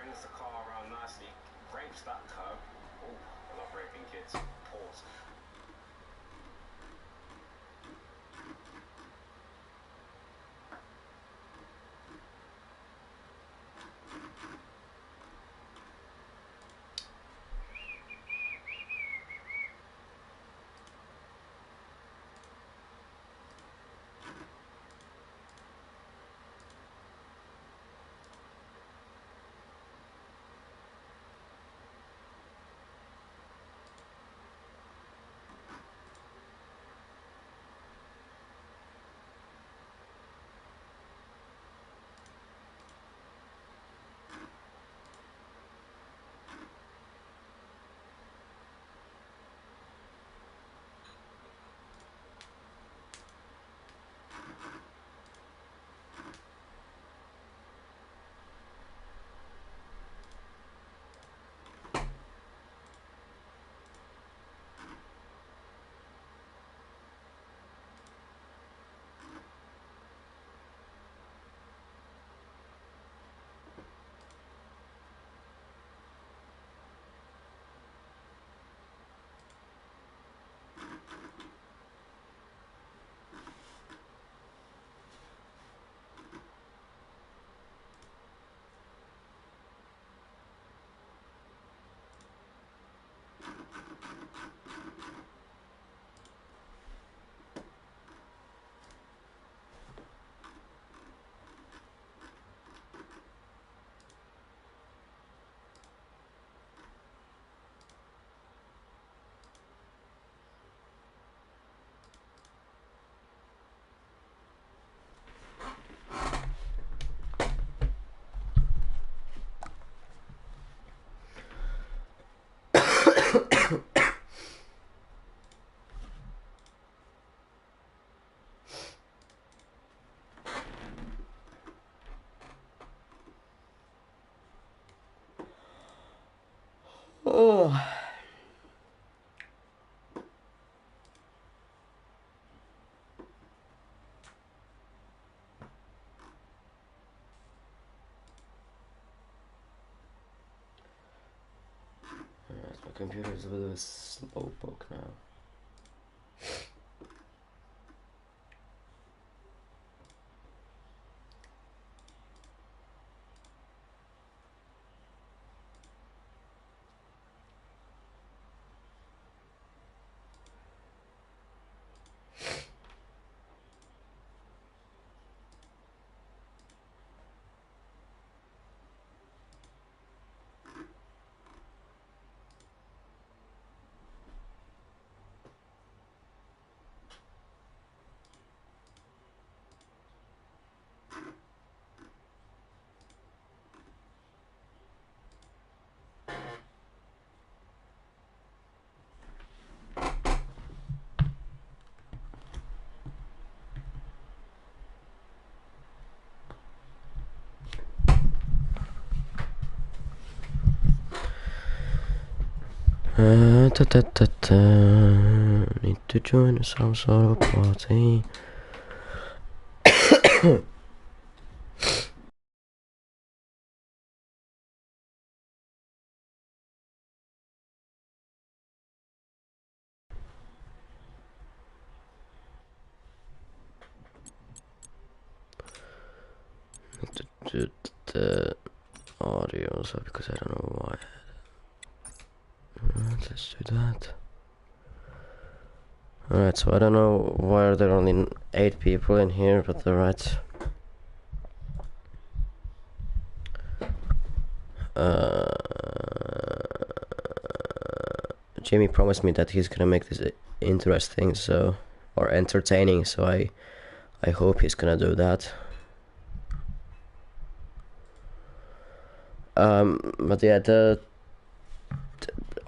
bends the car around nicely, rapes that curb. Oh, I love raping kids. Pause. Oh. My computer is a bit of a slowpoke now. Need to join some sort of party. Need to do the audio so because I don't know why. Let's do that. Alright, so I don't know why there are only 8 people in here, but alright. Jamie promised me that he's gonna make this interesting, so, or entertaining, so I hope he's gonna do that. But yeah, the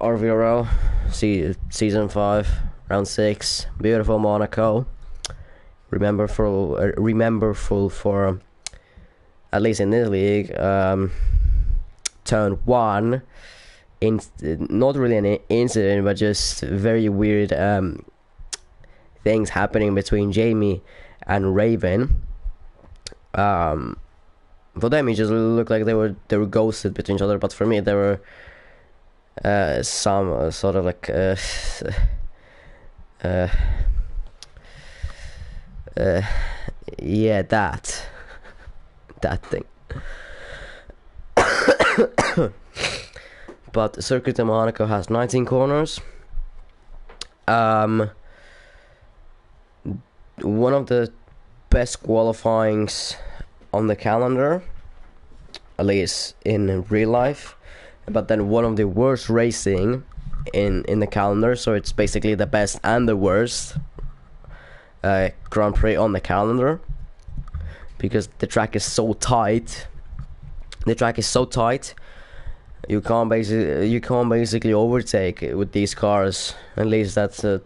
RVRL season 5, round 6, beautiful Monaco. Rememberful for at least in this league. Turn 1, not really an incident, but just very weird things happening between Jamie and Raven. For them, it just looked like they were ghosted between each other. But for me, there were some sort of like yeah, that thing. But Circuit de Monaco has 19 corners. One of the best qualifyings on the calendar, at least in real life, but then one of the worst racing in the calendar. So it's basically the best and the worst Grand Prix on the calendar, because the track is so tight. You can't basically overtake with these cars. At least that's that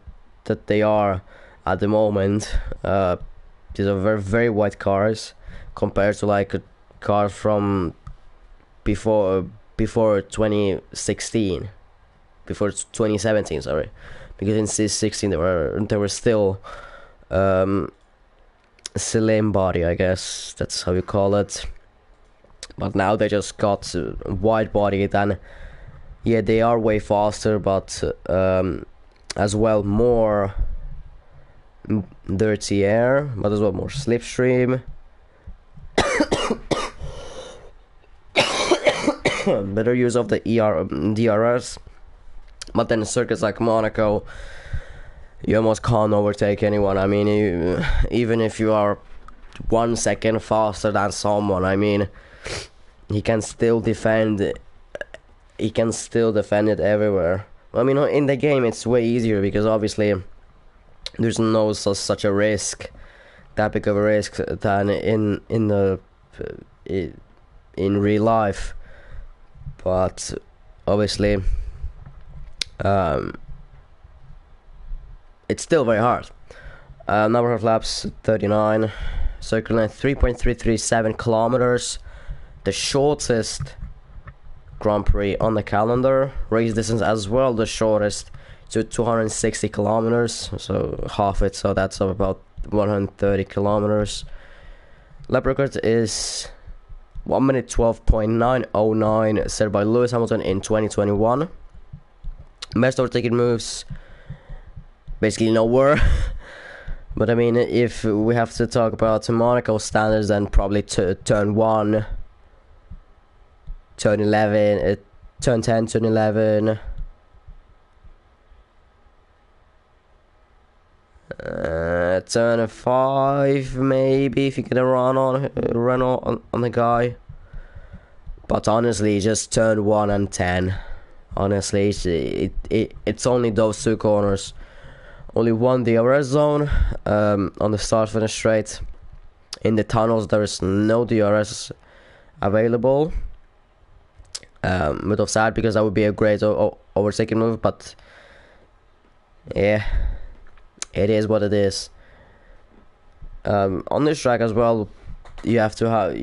they are at the moment. These are very, very wide cars compared to like a car from before 2016, before 2017. Sorry, because in 2016 they were still slim body, I guess that's how you call it. But now they just got wide body. Then, yeah, they are way faster, but as well more dirty air, but as well more slipstream. Better use of the DRS. But then circuits like Monaco, you almost can't overtake anyone. I mean, even if you are 1 second faster than someone, I mean, he can still defend it everywhere. I mean, in the game it's way easier because obviously there's no such a risk, that big of a risk, than in real life. But obviously it's still very hard. Number of laps 39, circle length 3.337 kilometers. The shortest Grand Prix on the calendar. Race distance as well, the shortest, to 260 kilometers, so half it, so that's about 130 kilometers. Lap record is 1 minute 12.909, set by Lewis Hamilton in 2021. Best overtaking moves, basically nowhere. But I mean, if we have to talk about Monaco standards, then probably turn 1, turn 11, turn 10, turn 11, turn 5 maybe, if you get a run on the guy. But honestly, just turn 1 and 10. Honestly, it's only those two corners. Only one DRS zone on the start finish straight. In the tunnels there is no DRS available. Bit of sad, because that would be a great overtaking move, but yeah, it is what it is. On this track as well, you have to have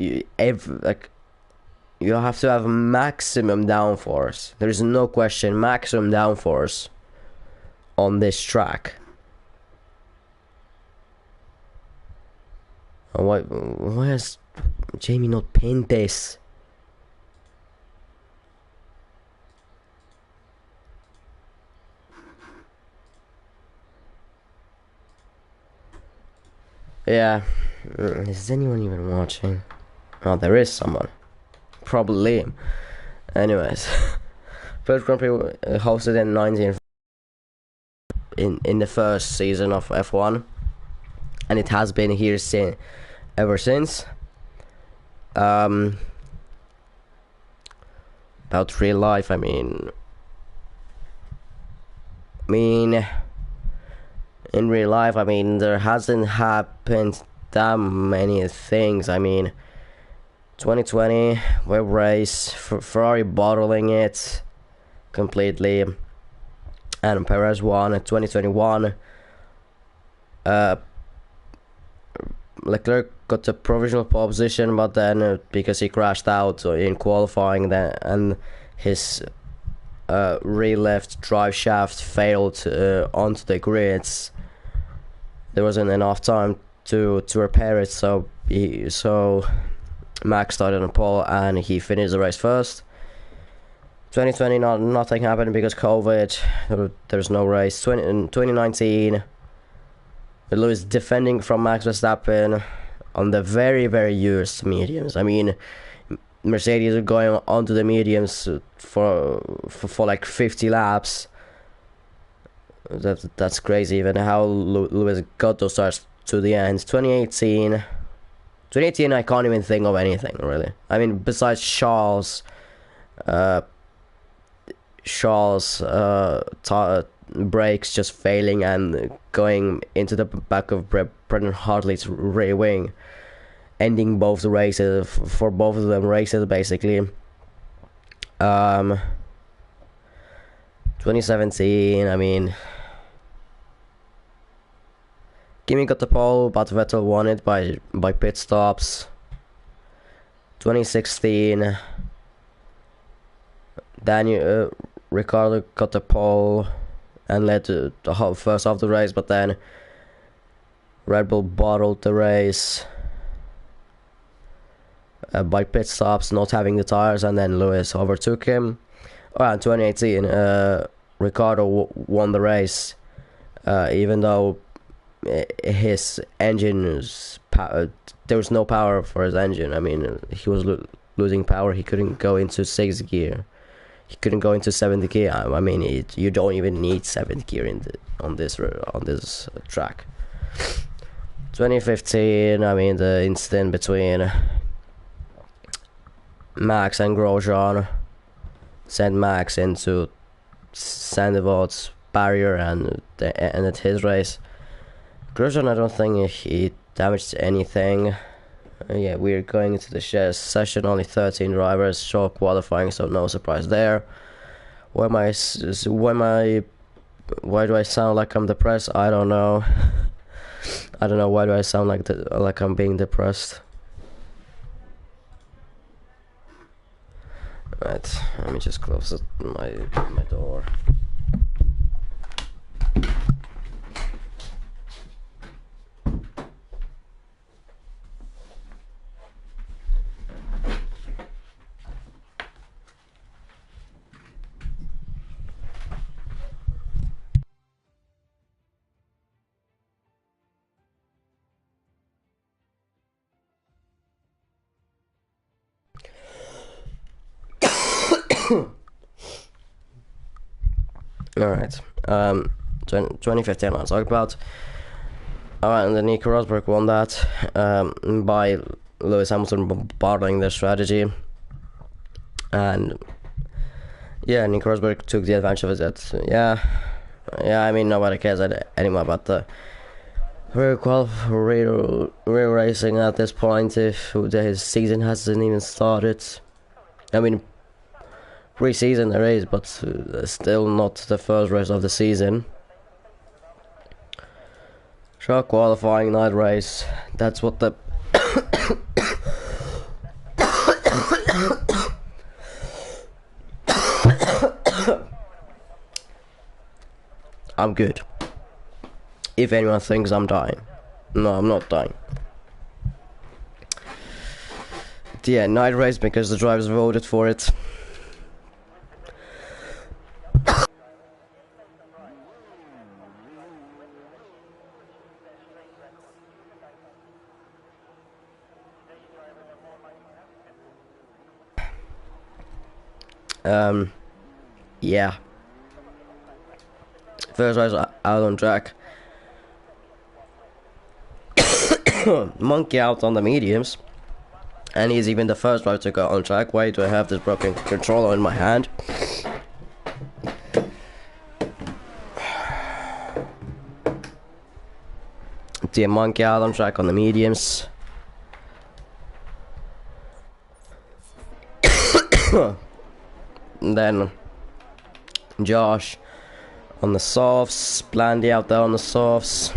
maximum downforce. There is no question, maximum downforce on this track. Why has Jamie not pinned this? Yeah, is anyone even watching? Oh, there is someone. Probably Liam. Anyways, first Grand Prix hosted in 19 in the first season of F1, and it has been here ever since. About real life, I mean, in real life, I mean, there hasn't happened that many things. I mean, 2020 web race, Ferrari bottling it completely, and Perez won. 2021, Leclerc got a provisional pole position, but then because he crashed out in qualifying, and his rear left drive shaft failed onto the grids, there wasn't enough time to repair it, so Max started on pole and he finished the race first. 2020, nothing happened because COVID. There's no race. In 2019, Lewis defending from Max Verstappen on the very, very used mediums. I mean, Mercedes are going onto the mediums for like 50 laps. That's crazy. Even how Lewis got those stars to the end. 2018, I can't even think of anything really. I mean, besides Charles brakes just failing and going into the back of Brendan Hartley's rear wing, ending both the races for both of them races basically. 2017, I mean, Kimi got the pole, but Vettel won it by pit stops. 2016, Ricardo got the pole and led to the first half of the race, but then Red Bull bottled the race by pit stops, not having the tires, and then Lewis overtook him. In 2018, Ricardo won the race, even though his engine there was no power for his engine. I mean, he was losing power. He couldn't go into 6th gear. He couldn't go into 7th gear. I mean, you don't even need 7th gear on this track. 2015, I mean, the incident between Max and Grosjean sent Max into Sandoval's barrier and ended his race. Grosjean, I don't think he damaged anything. Yeah, we're going into the session, only 13 drivers, short qualifying, so no surprise there. Why do I sound like I'm depressed? I don't know. I don't know, why do I sound like I'm being depressed? Right, let me just close my door. Alright, 2015 I'll talk about. Alright, and then Nico Rosberg won that by Lewis Hamilton bottling their strategy. And yeah, Nico Rosberg took the advantage of it. Yeah, I mean, nobody cares anymore about the real racing at this point if his season hasn't even started. I mean, pre-season there is, but still not the first race of the season. Short qualifying, night race. That's what the I'm good. If anyone thinks I'm dying, no, I'm not dying. Yeah, night race because the drivers voted for it. Yeah. First race out on track. Monkey out on the mediums. And he's even the first driver to go on track. Why do I have this broken controller in my hand? The monkey out on track on the mediums. And then Josh on the softs, Blandy out there on the softs,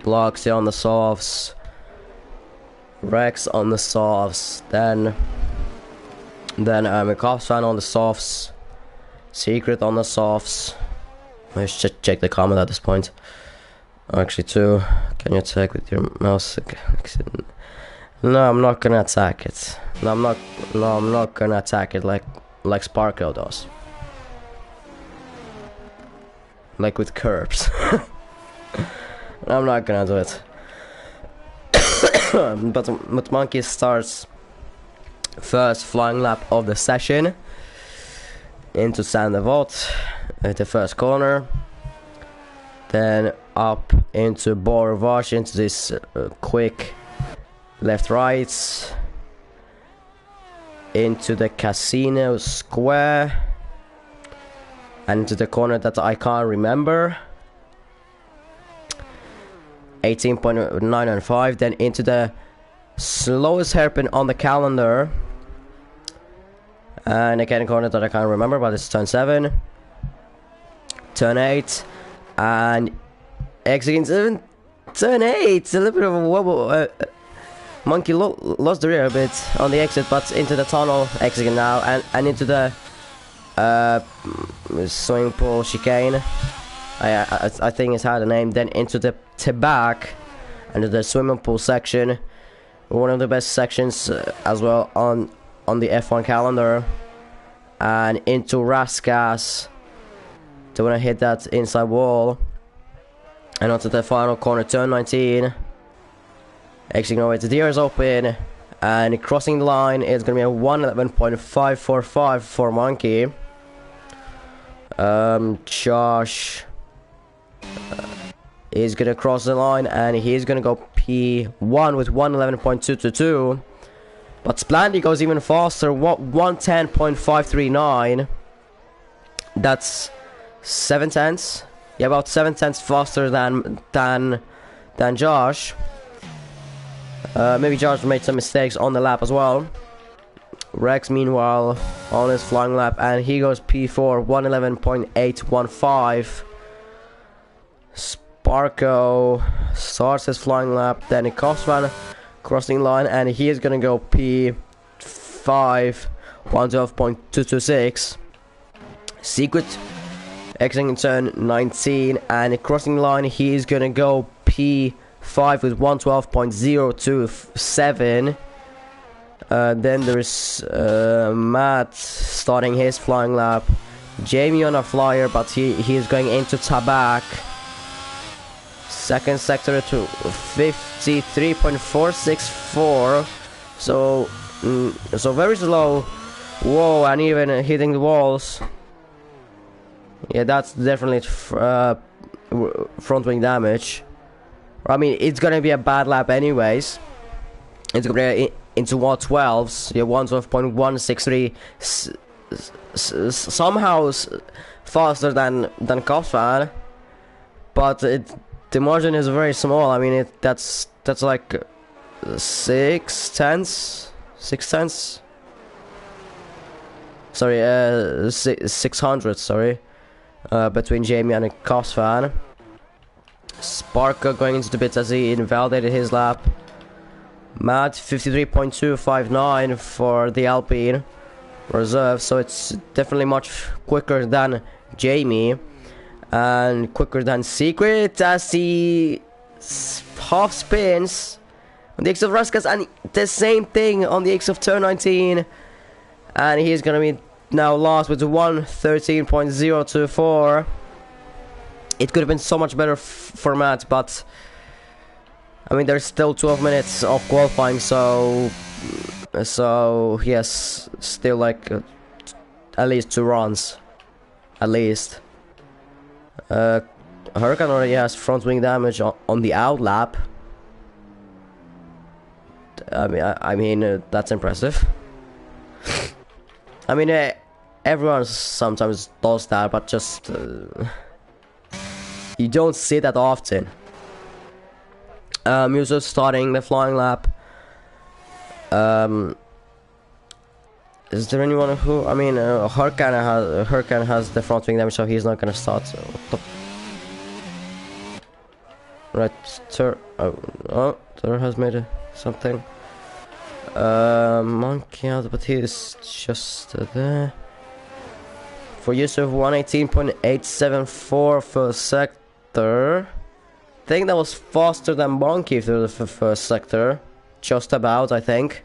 Bloxy on the softs, Rex on the softs, then Mikofsvan on the softs, Secret on the softs. Let's just check the comment at this point. Actually, too, can you check with your mouse? No, I'm not gonna attack it. No, I'm not. No, I'm not gonna attack it like Sparko does. Like with curbs. No, I'm not gonna do it. but Monkey starts first flying lap of the session into Sandevot at the first corner. Then up into Borvash into this quick left right into the Casino Square and into the corner that I can't remember. 18.995. Then into the slowest hairpin on the calendar, and again a corner that I can't remember, but it's turn 7, turn 8, and exiting 7, turn 8. A little bit of a wobble. Monkey lost the rear a bit on the exit, but into the tunnel exiting now, and into the swimming pool chicane. I think it's had a name. Then into the Tibak, and the swimming pool section, one of the best sections as well on the F1 calendar, and into Raskas. Don't want to hit that inside wall, and onto the final corner, turn 19. Exiting over to the ears open, and crossing the line is going to be a 111.545 for Monkey. Josh is going to cross the line, and he's going to go P1 with 111.222. But Splandy goes even faster, 110.539. That's 7 tenths. Yeah, about 7 tenths faster than Josh. Maybe Josh made some mistakes on the lap as well. Rex, meanwhile, on his flying lap, and he goes P4, 111.815. Sparko starts his flying lap, then Kosvan crossing line, and he is gonna go P5, 112.226. Secret exiting in turn 19, and crossing line, he is gonna go P5 with 112.027. Then there's Matt starting his flying lap. Jamie on a flyer, but he is going into Tabak. Second sector to 53.464. So very slow. Whoa, and even hitting the walls. Yeah, that's definitely front wing damage. I mean, it's gonna be a bad lap anyways. It's gonna be into 112s. Yeah, 112.163. Somehow faster than Kosvan, but the margin is very small. I mean, that's like 6 tenths. Sorry, 600. Sorry, between Jamie and Kosvan. Sparko going into the bits as he invalidated his lap. Matt 53.259 for the Alpine reserve, so it's definitely much quicker than Jamie and quicker than Secret as he half spins on the X of Raskas, and the same thing on the X of turn 19, and he's gonna be now lost with 113.024. It could have been so much better for Matt, but I mean, there's still 12 minutes of qualifying, so yes, still like at least 2 runs, at least. Hurricane already has front wing damage on the out lap. I mean, that's impressive. I mean, everyone sometimes does that, but just you don't see that often. Musa starting the flying lap. Is there anyone who? I mean, Hurricane has the front wing damage, so he's not gonna start. So right, Tur has made something. Monkey out, but he is just there. For Yusuf, 118.874 first sector. I think that was faster than Monkey through the first sector. just about, I think.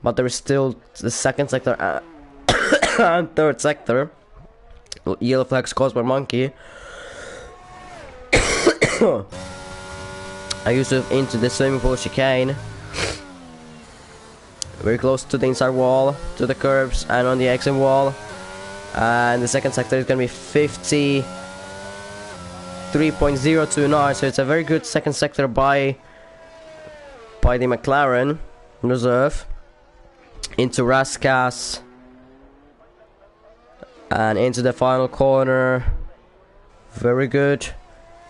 But there is still the second sector and third sector. Yellow flags caused by Monkey. I used to into the swimming pool chicane. Very close to the inside wall, to the curbs, and on the exit wall. And the second sector is gonna be 53.029, so it's a very good second sector by the McLaren reserve. Into Raskas and into the final corner. Very good.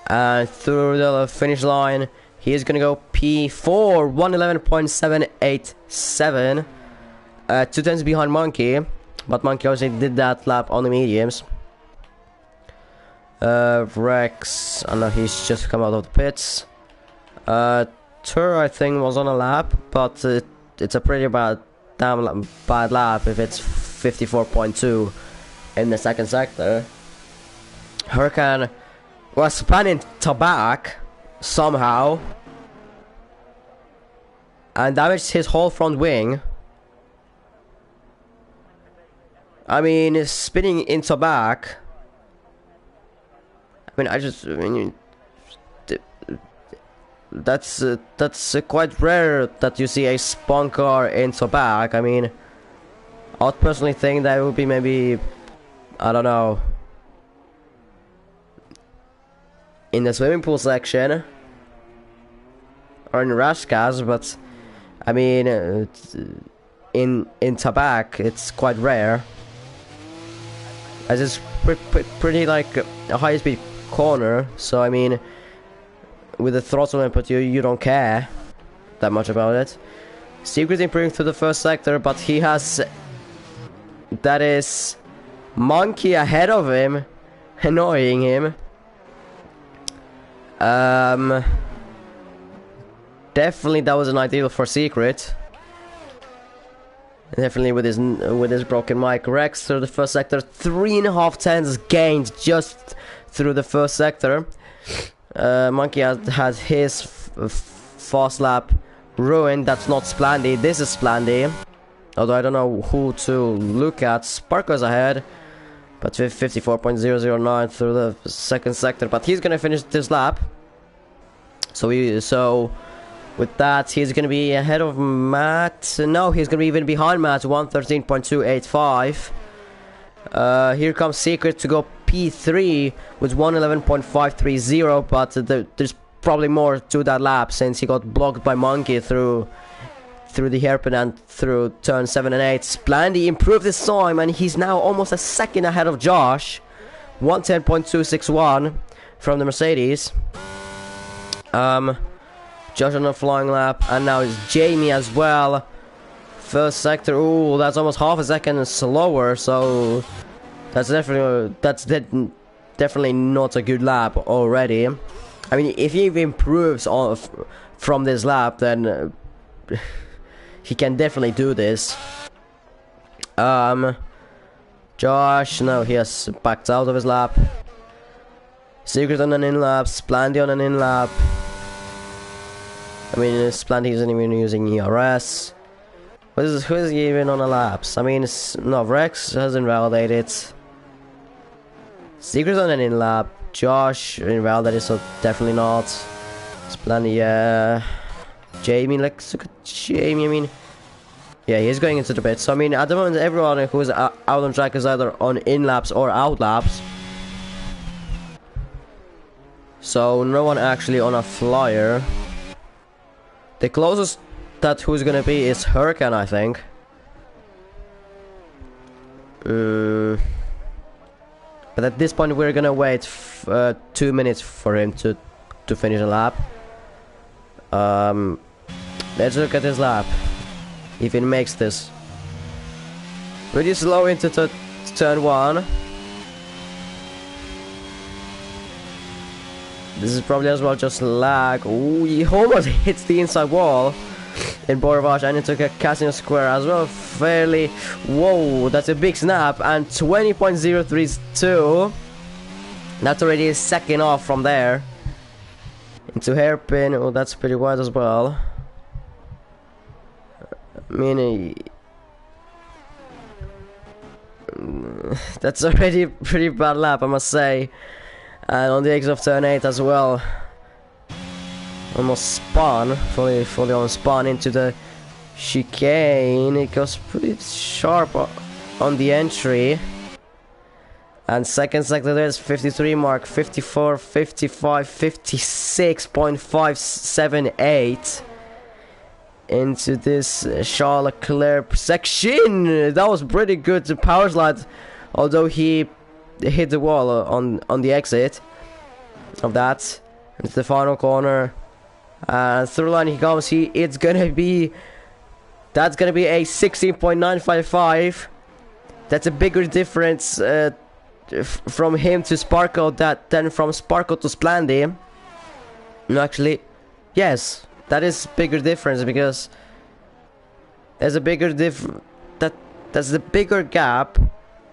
And through the finish line, he is gonna go P4, 111.787. 2 tenths behind Monkey, but Monkey obviously did that lap on the mediums. Rex, I know he's just come out of the pits. Tur, I think, was on a lap, but it's a pretty bad lap if it's 54.2 in the second sector. Hurricane was planning to back somehow and damaged his whole front wing. I mean, spinning into back. I mean, that's quite rare that you see a spun car into back. I mean, I'd personally think that would be maybe, I don't know, in the swimming pool section or in Raskas, but I mean, in Tabak it's quite rare, as it's pretty like a high speed corner. So I mean, with the throttle input, you don't care that much about it. Secret improving through the first sector, but he has, that is Monkey ahead of him, annoying him. Definitely that was an ideal for Secret. Definitely with his broken mic. Rex through the first sector, 3.5 tenths gained just through the first sector. Monkey had his fast lap ruined. That's not Splandy, this is Splandy. Although I don't know who to look at. Sparker's ahead, but 54.009 through the second sector. But he's gonna finish this lap. So with that, he's gonna be ahead of Matt. No, he's gonna be even behind Matt. 113.285. Here comes Secret to go P3 with 111.530. But there's probably more to that lap since he got blocked by Monkey through the hairpin and through turn 7 and 8. Splandy improved his time and he's now almost a second ahead of Josh. 110.261 from the Mercedes. Josh on a flying lap, and now it's Jamie as well. First sector, ooh, that's almost half a second slower, so that's definitely not a good lap already. I mean, if he improves from this lap, then he can definitely do this. Josh, no, he has backed out of his lap. Secret on an in lap, Splandy on an in lap. I mean, Splandy isn't even using ERS. Who is he even on a laps? I mean, no, Rex has invalidated. Secret on an in lap. Josh invalidated, so definitely not. Splandy, yeah. Jamie, like, look at Jamie, I mean, yeah, he's going into the pit. So I mean, at the moment, everyone who's out on track is either on in laps or out laps. So no one actually on a flyer. The closest that who's gonna be is Hurricane, I think. But at this point, we're gonna wait 2 minutes for him to finish a lap. Let's look at his lap. If he makes this. Really slow into turn 1. This is probably as well just lag. Ooh, he almost hits the inside wall in Borovage and into a Casino Square as well. Fairly. Whoa, that's a big snap. And 20.032. That's already a second off from there. Into hairpin. Oh, that's pretty wide as well. I mean, that's already a pretty bad lap, I must say. And on the exit of turn 8 as well. Almost spun, fully on spun into the chicane. It goes pretty sharp on the entry. And second sector there's 53 mark, 54, 55, 56.578 into this Charles Leclerc section. That was pretty good to power slide, although he hit the wall on the exit of that. Into the final corner. Through line he comes. That's gonna be a 16.955. That's a bigger difference from him to Sparko than from Sparko to Splandy. No, actually, yes, that is bigger difference, because there's a bigger that's the bigger gap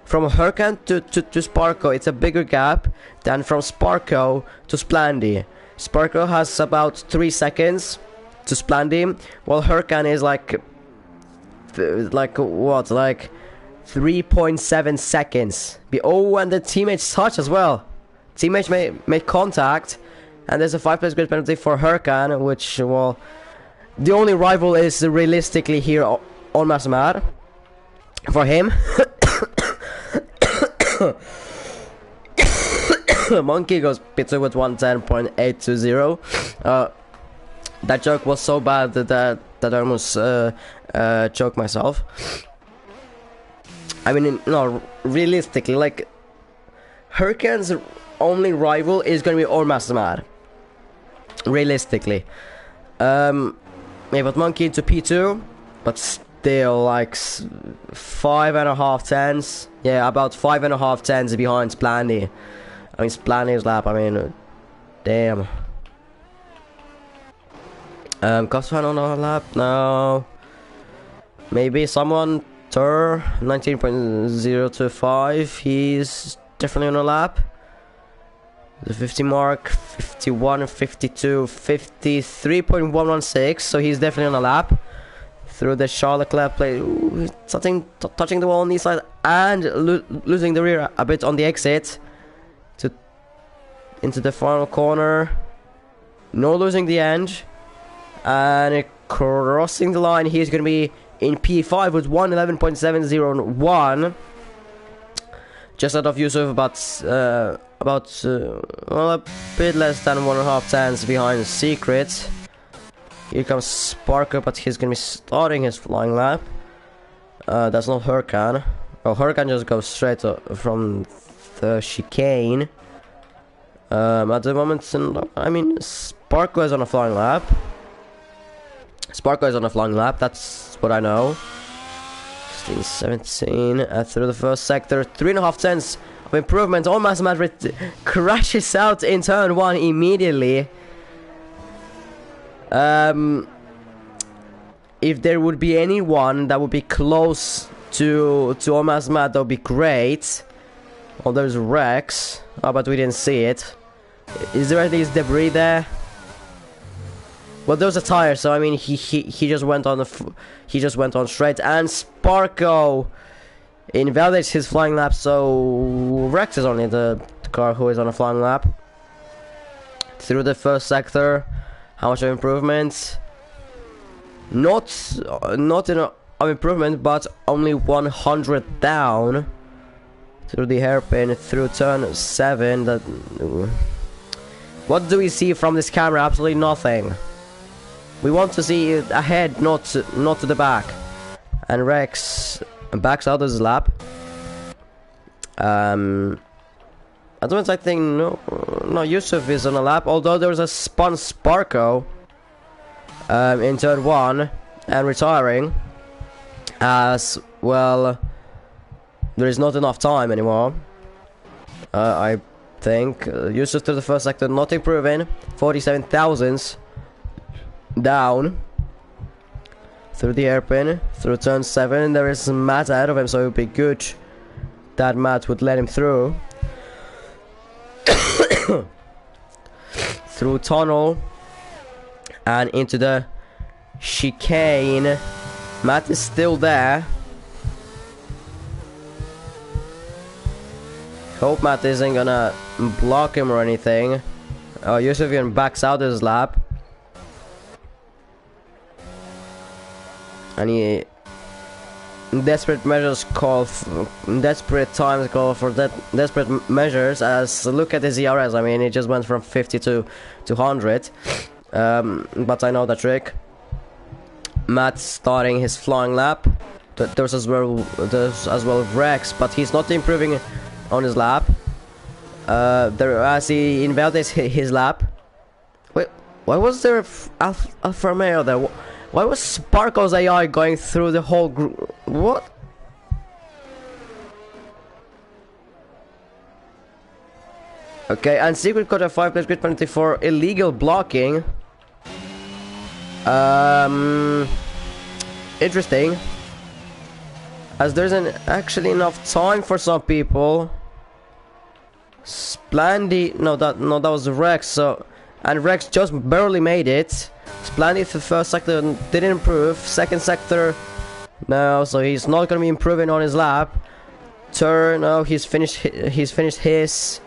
from Hurricane to Sparko. It's a bigger gap than from Sparko to Splandy. Sparko has about 3 seconds to Splandy, while Hurricane is like 3.7 seconds. Oh, and the teammates touch as well. Teammates make contact, and there's a 5-place grid penalty for Hurricane, which, well, the only rival is realistically here on Masmad for him. Monkey goes pizza with 110.820. That joke was so bad that I almost choked myself. I mean, no, realistically, like, Hurricane's only rival is gonna be Ormasmad. Realistically. Yeah, but Monkey into P2, but still, like, 5.5 tenths. Yeah, about 5.5 tenths behind Splandy. I mean, Splandy's lap, I mean, damn. Cosfan on our lap? No. Maybe someone, Tur, 19.025. He's definitely on a lap. The 50 mark, 51, 52, 53.116. So he's definitely on a lap. Through the Charlotte Leclerc play, touching the wall on the side and losing the rear a bit on the exit. Into the final corner. No losing the end. And crossing the line, he's going to be in P5 with 111.701. Just out of Yusuf, well, a bit less than 1.5 tenths behind Secret. Here comes Sparker, but he's going to be starting his flying lap. That's not Hurricane. Oh, Hurricane just goes straight from the chicane. At the moment, I mean, Sparko is on a flying lap. That's what I know. 16, 17, through the first sector. 3.5 tenths of improvement. Almost Madrid crashes out in turn 1 immediately. If there would be anyone that would be close to Almost Mad, that would be great. Oh, there's Rex. Oh, but we didn't see it. Is there at least debris there? Well, there was a tire, so I mean, he just went on straight, and Sparko invalidates his flying lap. So Rex is only the car who is on a flying lap. Through the first sector, how much of improvement? Not of improvement, but only 100 down. Through the hairpin, through turn 7. That. What do we see from this camera? Absolutely nothing. We want to see it ahead, not to the back. And Rex backs out of his lap. At the moment, I think no, Yusuf is on a lap. Although there was a spun Sparko in turn 1 and retiring, as well. There is not enough time anymore. I think Yusuf to the first sector, not improving. 47 thousandths down. Through the hairpin, through turn 7. There is Matt ahead of him, so it would be good that Matt would let him through. Through tunnel and into the chicane. Matt is still there. Hope Matt isn't gonna block him or anything. Oh, Yusuf even backs out his lap. And he desperate times call for that desperate measures. As look at his ERS. I mean, it just went from 50 to 100. But I know the trick. Matt starting his flying lap. There's as well Rex, but he's not improving on his lap. As he invalidates his lap. Wait, why was there Alfa Romeo there? Why was Sparkle's AI going through the whole group? What? Okay, and Secret got a 5-place grid penalty for illegal blocking. Interesting. As there isn't actually enough time for some people. Splendy, no, that was Rex. So, and Rex just barely made it. Splendy, the first sector didn't improve. Second sector, no, so he's not gonna be improving on his lap. Turn, no, he's finished his.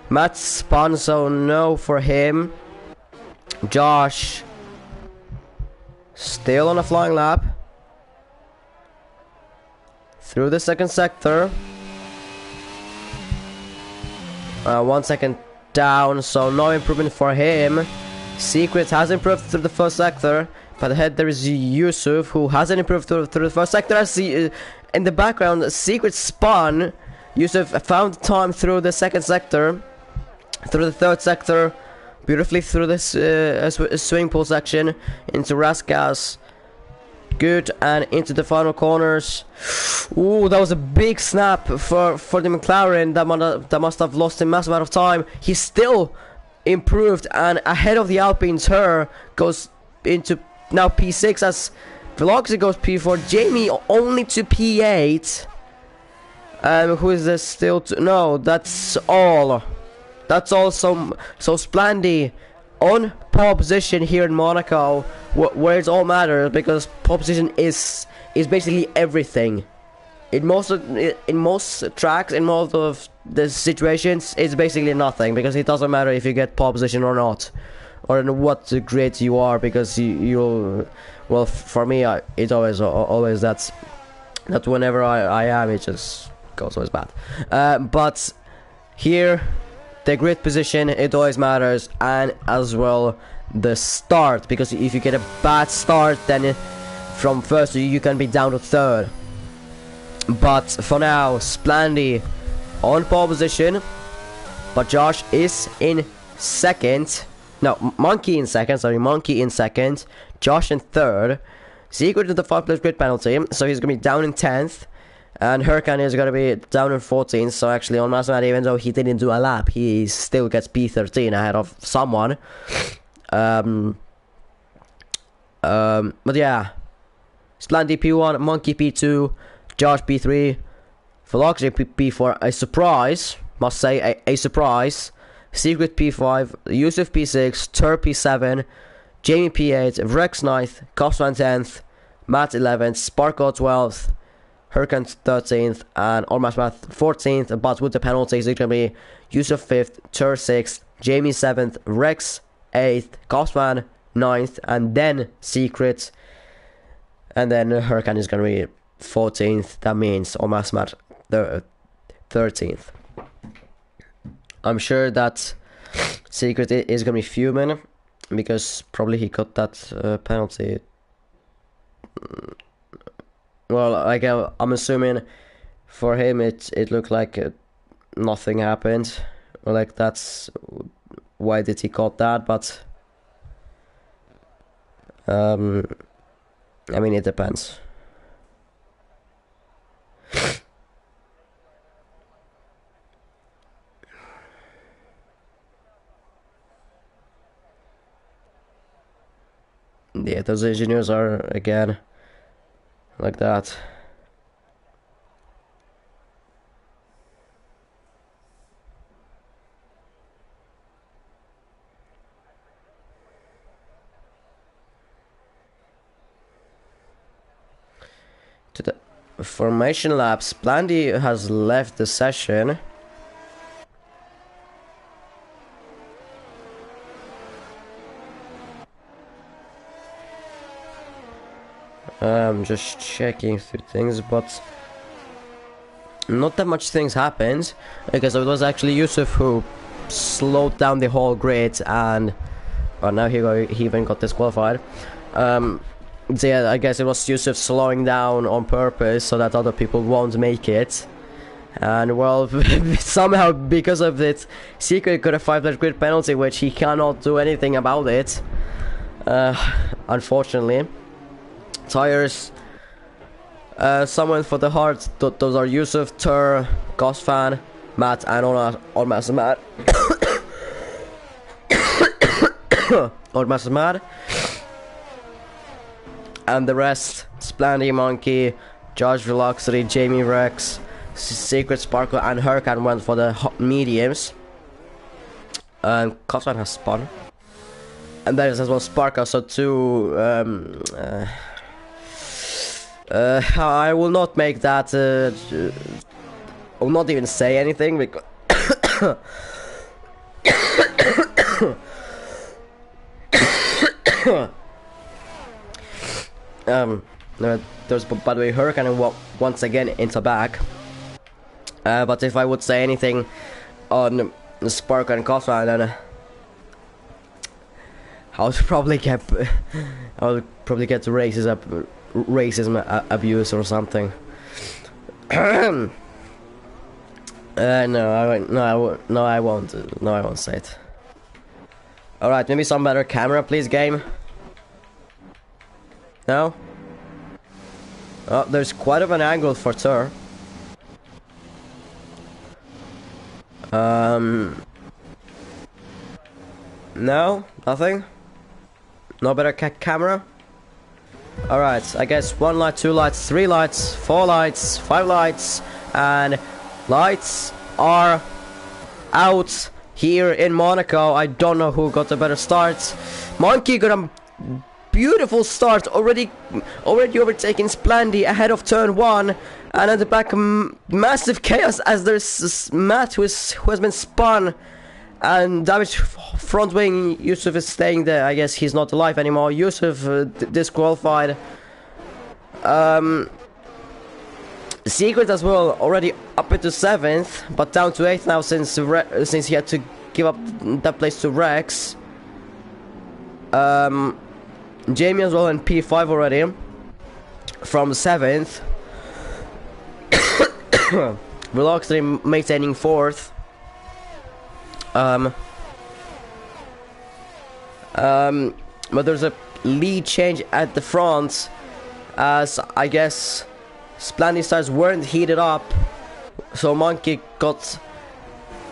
Matt spun, so no for him. Josh, still on a flying lap. Through the second sector. 1 second down, so no improvement for him. Secret has improved through the first sector, but ahead there is Yusuf, who hasn't improved through the first sector. As in the background, Secret spun. Yusuf found time through the second sector, through the third sector, beautifully through this swing pool section, into Raskas. Good, and into the final corners. Ooh, that was a big snap for the McLaren. That must have lost him massive amount of time. He still improved, and ahead of the Alpine Tour goes into now P6 as Velocity goes P4. Jamie only to P8. Who is this still to? No, that's all. That's all. So Splendy on pole position here in Monaco, where it all matters, because pole position is basically everything. In most tracks, in most of the situations, it's basically nothing, because it doesn't matter if you get pole position or not, or in what grade you are, because you well, for me, it's always that whenever I am, it just goes always bad. But here, the grid position, it always matters, and as well the start, because if you get a bad start, then from first you can be down to third. But for now, Splendy on pole position, but Josh is in second. No, Monkey in second, Josh in third. Secret to the 5-place grid penalty, so he's gonna be down in 10th. And Hurricane is gonna be down in 14th, so actually on Mastermat, even though he didn't do a lap, he still gets P13 ahead of someone. But yeah, Splendy P1, Monkey P2, Josh P3, Velocity P4, a surprise, must say, a surprise. Secret P5, Yusuf P6, Tur P7, Jamie P8, Rex 9th, Cosman 10th, Matt 11th, Sparkle 12th, Hurricane 13th, and Almost Math 14th, but with the penalties, it's going to be Yusuf 5th, Tur 6th, Jamie 7th, Rex 8th, Cosman 9th, and then Secret, and then Hurricane is going to be 14th. That means Almost Math 13th. I'm sure that Secret is going to be fuming, because probably he got that penalty. Well, like I'm assuming for him it looked like nothing happened, like that's why did he got that, but I mean, it depends. Yeah, those engineers are again like that. Formation laps. Blandy has left the session. I'm just checking through things, but not that much things happened, because it was actually Yusuf who slowed down the whole grid, and now he even got disqualified. So yeah, I guess it was Yusuf slowing down on purpose so that other people won't make it. And well, somehow because of it, Secret got a 5-lap grid penalty, which he cannot do anything about it. Unfortunately. Tires. Someone for the hard. Those are Yusuf, Tur, Gosfan, Matt, and Ormas Matt. Ormas Matt. And the rest: Splendy, Monkey, Josh Velocity, Jamie Rex, Secret, Sparkle, and Hurricane went for the mediums. And Gosfan has spun. And there is as well Sparkle, so two. I will not make that. I will not even say anything because. There's by the way Hurricane once again into back. But if I would say anything on Spark and Cosma, then I would probably get racism abuse or something. No, I won't say it. All right, maybe some better camera, please, game. No. Oh, there's quite of an angle for Tur. No, nothing. No better camera. Alright, I guess 1 light, 2 lights, 3 lights, 4 lights, 5 lights, and lights are out here in Monaco. I don't know who got a better start. Monkey got a beautiful start, already overtaking Splendy ahead of turn 1, and at the back massive chaos as there's Matt who has been spun and damaged front wing. Yusuf is staying there. I guess he's not alive anymore. Yusuf disqualified. Secret as well, already up into 7th, but down to 8th now since he had to give up that place to Rex. Jamie as well in P5 already from 7th. Velocity maintaining 4th. But there's a lead change at the front, as I guess Splendy stars weren't heated up, so Monkey took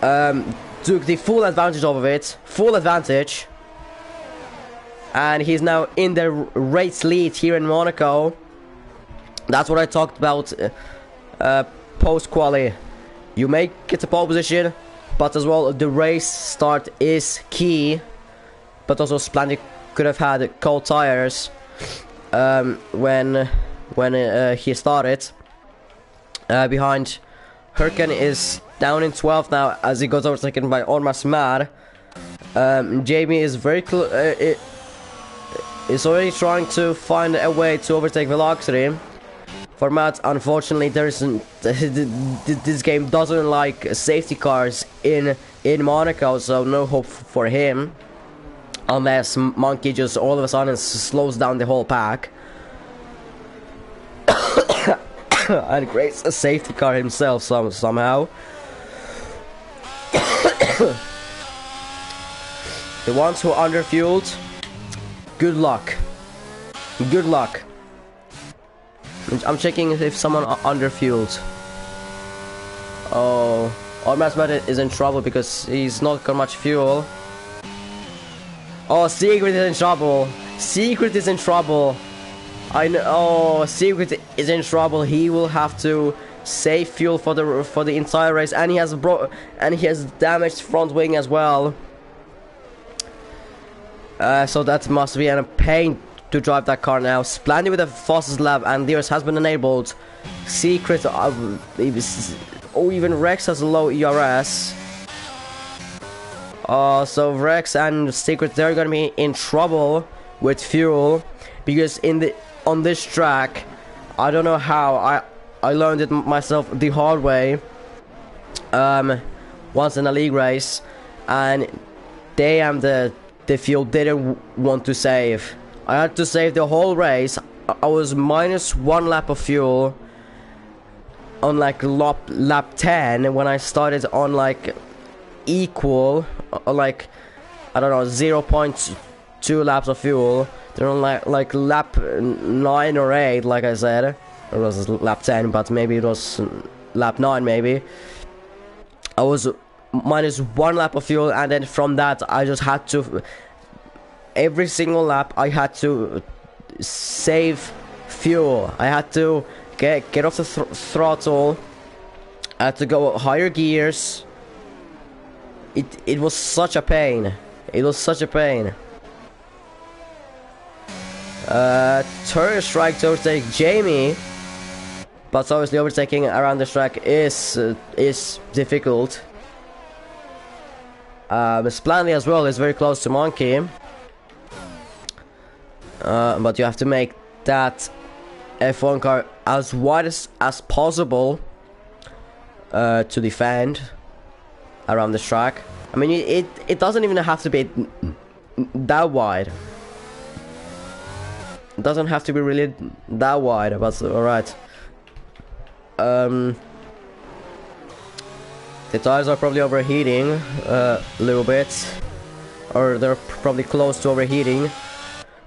the full advantage of it, and he's now in the race lead here in Monaco. That's what I talked about post quali. You make it to pole position, but as well the race start is key. But also Splendy could have had cold tires when he started. Behind, Hurricane is down in 12th now as he goes overtaken by Ormas Mad. Jamie is very is already trying to find a way to overtake Velocity. For Matt, unfortunately, there isn't. This game doesn't like safety cars in Monaco, so no hope for him. Unless Monkey just all of a sudden slows down the whole pack. And creates a safety car himself somehow. The ones who are underfueled, good luck. Good luck. I'm checking if someone underfueled. Oh, Ormas is in trouble because he's not got much fuel. Oh, Secret is in trouble. Secret is in trouble. I know. Oh, Secret is in trouble. He will have to save fuel for the entire race, and he has damaged front wing as well. So that must be a pain to drive that car now. Splendy with the fastest lap, and theirs has been enabled. Secret of even Rex has a low ERS. So Rex and Secret, they're gonna be in trouble with fuel, because on this track, I don't know how, I learned it myself the hard way. Once in a league race, and the fuel didn't want to save. I had to save the whole race. I was minus 1 lap of fuel on like lap 10 when I started on like equal, like I don't know, 0.2 laps of fuel. They're on like lap 9 or 8, like I said. It was lap 10, but maybe it was lap 9 maybe. I was minus 1 lap of fuel, and then from that I just had to, every single lap I had to save fuel. I had to get off the throttle. I had to go higher gears. It was such a pain. It was such a pain. Turner strike to overtake Jamie, but obviously overtaking around the track is difficult. Splandy as well is very close to Monkey, but you have to make that F1 car as wide as possible to defend around the track. I mean, it doesn't even have to be that wide. It doesn't have to be really that wide, but alright. The tires are probably overheating a little bit, or they're probably close to overheating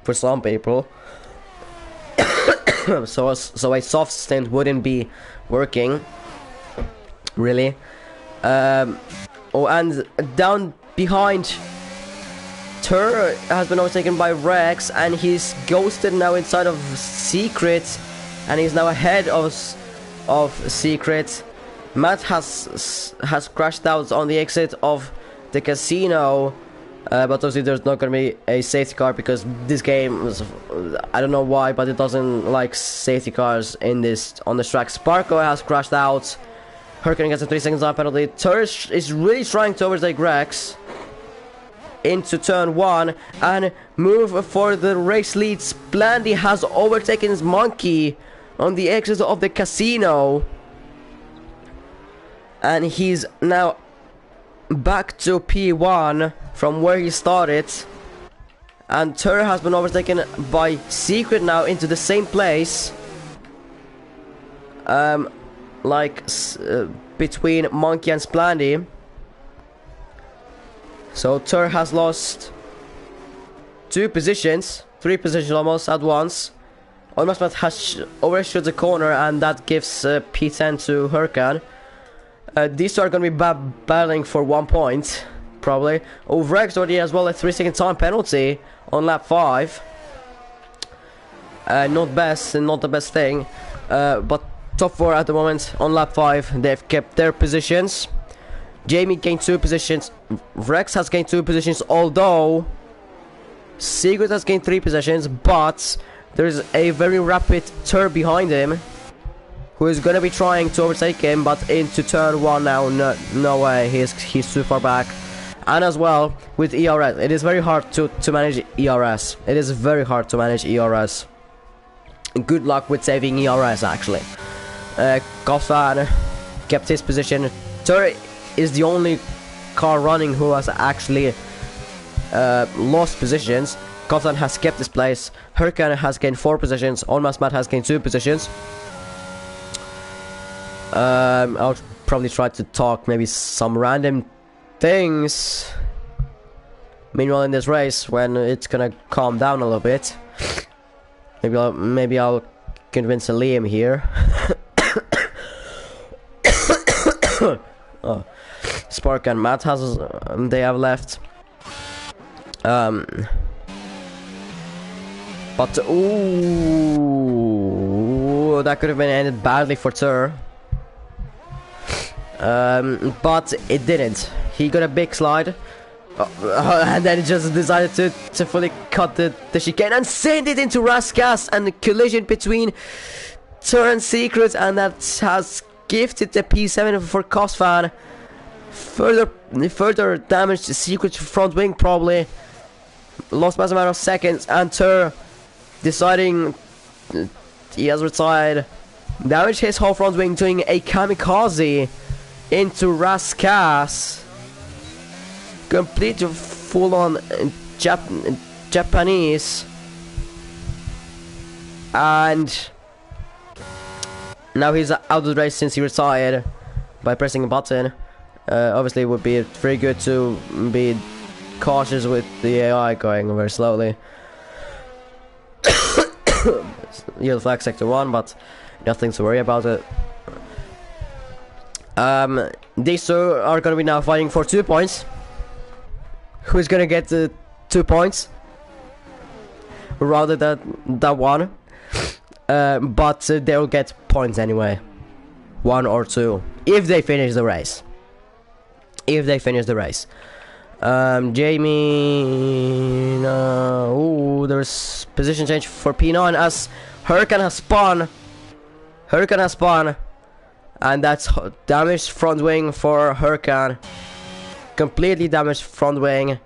for some people. so a soft stint wouldn't be working, really. Oh, and down behind, Tur has been overtaken by Rex, and he's ghosted now inside of Secret, and he's now ahead of Secret. Matt has crashed out on the exit of the casino, but obviously there's not going to be a safety car, because this game is, I don't know why, but it doesn't like safety cars on this track. Sparko has crashed out. Hurricane gets a 3 seconds time penalty. Tursh is really trying to overtake Rex into turn 1 and move for the race lead. Splandy has overtaken his Monkey on the exit of the casino, and he's now back to P1 from where he started. And Tur has been overtaken by Secret now into the same place, between Monkey and Splandy. So Tur has lost 3 positions almost at once. Almost has overshot the corner, and that gives P10 to Hurkan. These two are going to be battling for 1 point, probably. Oh, Rex already as well a 3 second time penalty on lap 5. Not the best thing. But top 4 at the moment on lap 5. They've kept their positions. Jamie gained 2 positions. Rex has gained 2 positions, although Secret has gained 3 positions, but there's a very rapid Tur behind him, who is going to be trying to overtake him, but into turn 1 now. No way, he's too far back. And as well with ERS, it is very hard to manage ERS. It is very hard to manage ERS. Good luck with saving ERS, actually. Kofan kept his position. Tur is the only car running who has actually lost positions. Kofan has kept his place. Hurkan has gained 4 positions. Almost Matt has gained 2 positions. I'll probably try to talk maybe some random things meanwhile in this race, when it's gonna calm down a little bit. Maybe I'll convince Liam here. Oh. Spark and Matt they have left. But ooh, that could have been ended badly for Tur. But it didn't. He got a big slide. And then he just decided to fully cut the chicane and send it into Raskas, and the collision between Tur and Secret, and that has gifted the P7 for Cosfan. Further damage to Secret's front wing, probably. Lost by a matter of seconds, and Tur deciding he has retired. Damage his whole front wing, doing a kamikaze into Raskas. Complete full-on Japanese. And now he's out of the race since he retired by pressing a button. Obviously it would be very good to be cautious with the AI going very slowly. Yellow flag sector 1, but nothing to worry about it. These two are going to be now fighting for 2 points. Who's going to get the 2 points rather than that one? But they'll get points anyway, 1 or 2, if they finish the race. Jamie, no. Ooh, there's position change for P9 as Hurricane has spun, and that's damaged front wing for Hurricane. Completely damaged front wing,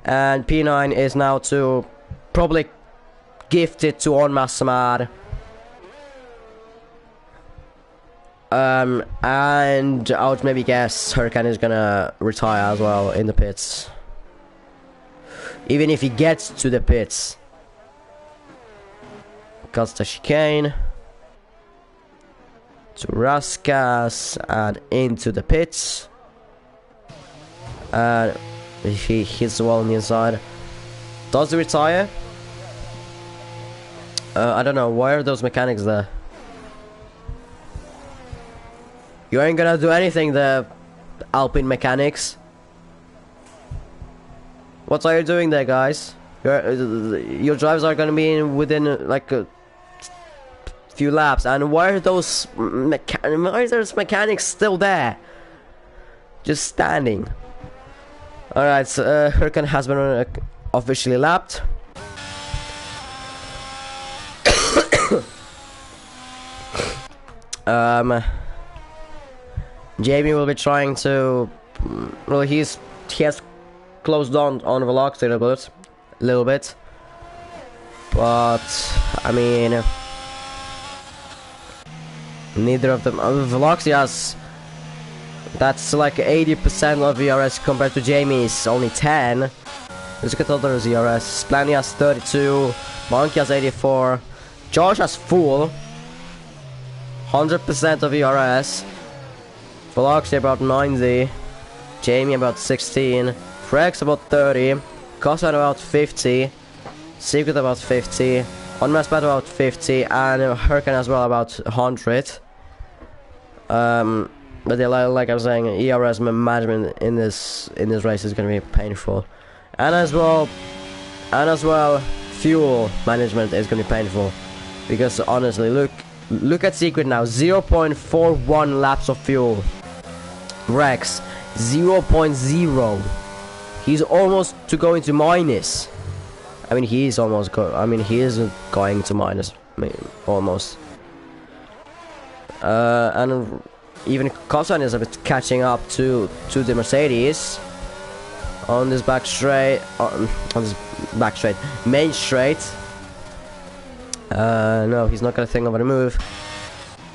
and P9 is now to probably gift it to On Massamad. And I would maybe guess Hurricane is gonna retire as well in the pits, even if he gets to the pits. Cuts the chicane to Raskas and into the pits. And he hits the wall on the inside. Does he retire? I don't know. Why are those mechanics there? You ain't gonna do anything, the Alpine mechanics. What are you doing there, guys? Your drives are gonna be in within like a few laps, and why are those mechanics still there? Just standing. Alright, so Hurricane has been officially lapped. Jamie will be trying to, well, he has closed down on velocity a little bit, but I mean, neither of them. Velocity has, that's like 80% of VRS compared to Jamie's only 10. Let's look at other VRS. Splanny has 32, Monkey has 84, Josh has full 100% of VRS. Velocity about 90, Jamie about 16, Frex about 30, Cosman about 50, Secret about 50, Unmasked about 50, and Hurricane as well about 100. But yeah, like I was saying, ERS management in this race is going to be painful, and as well, fuel management is going to be painful, because honestly, look at Secret now, 0.41 laps of fuel. Rex 0.0. He's almost to go into minus. I mean, he is almost he isn't going to minus. I mean, almost. And even Cosman is a bit catching up to the Mercedes on this back straight, main straight. No, he's not gonna think about a move.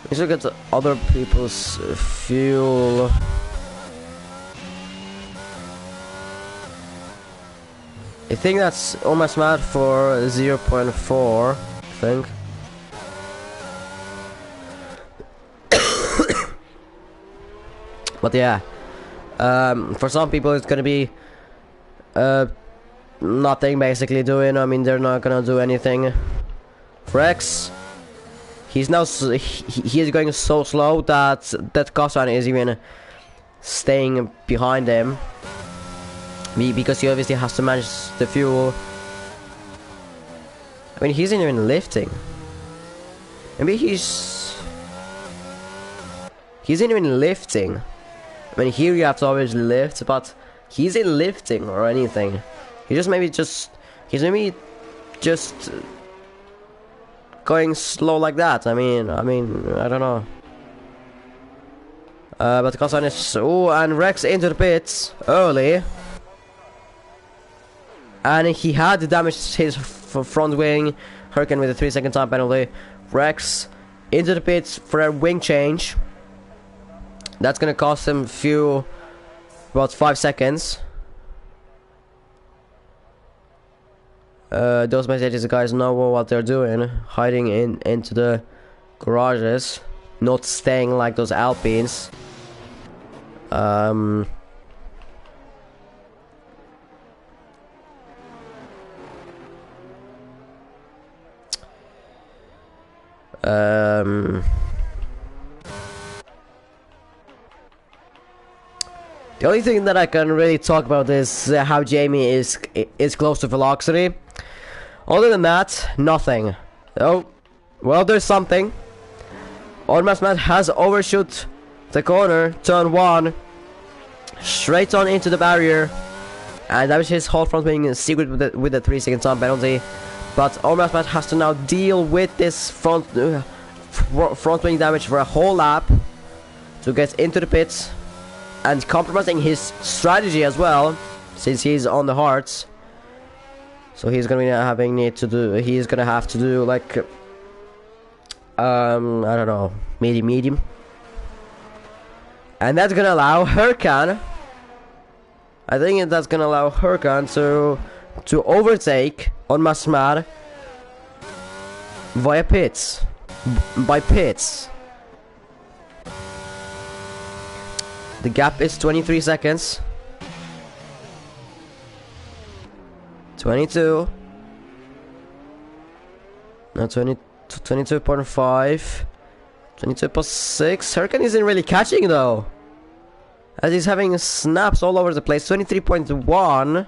Let's look at other people's fuel. I think that's almost mad for 0.4, I think. But yeah, for some people it's gonna be nothing basically doing. I mean, they're not gonna do anything. Frex, he's now he is going so slow that Cosman is even staying behind him, because he obviously has to manage the fuel. I mean, he isn't even lifting. Maybe he isn't even lifting. I mean, here you have to obviously lift, but he's in lifting or anything. He's maybe just going slow like that. I mean, I don't know. But Kazan is... Oh, and Rex into the pits early. And he had damaged his front wing. Hurricane with a 3-second time penalty. Rex into the pits for a wing change. That's gonna cost him about 5 seconds. Those Mercedes guys know what they're doing, hiding into the garages, not staying like those Alpines. The only thing that I can really talk about is how Jamie is close to velocity. Other than that, nothing. Oh, well, there's something. Almost Matt has overshoot the corner, turn 1, straight on into the barrier, and that was his whole front wing secret with the 3-second time penalty. But Almost Matt has to now deal with this front wing damage for a whole lap to get into the pits, and compromising his strategy as well, since he's on the hards. So he's gonna he's gonna have to do like I don't know, medium, and that's gonna allow Hurricane. I think that's gonna allow Hurricane to overtake on Masmar via pits, by pits. The gap is 23 seconds. 22. No, 22.5. 22.6. Hurricane isn't really catching though, as he's having snaps all over the place. 23.1.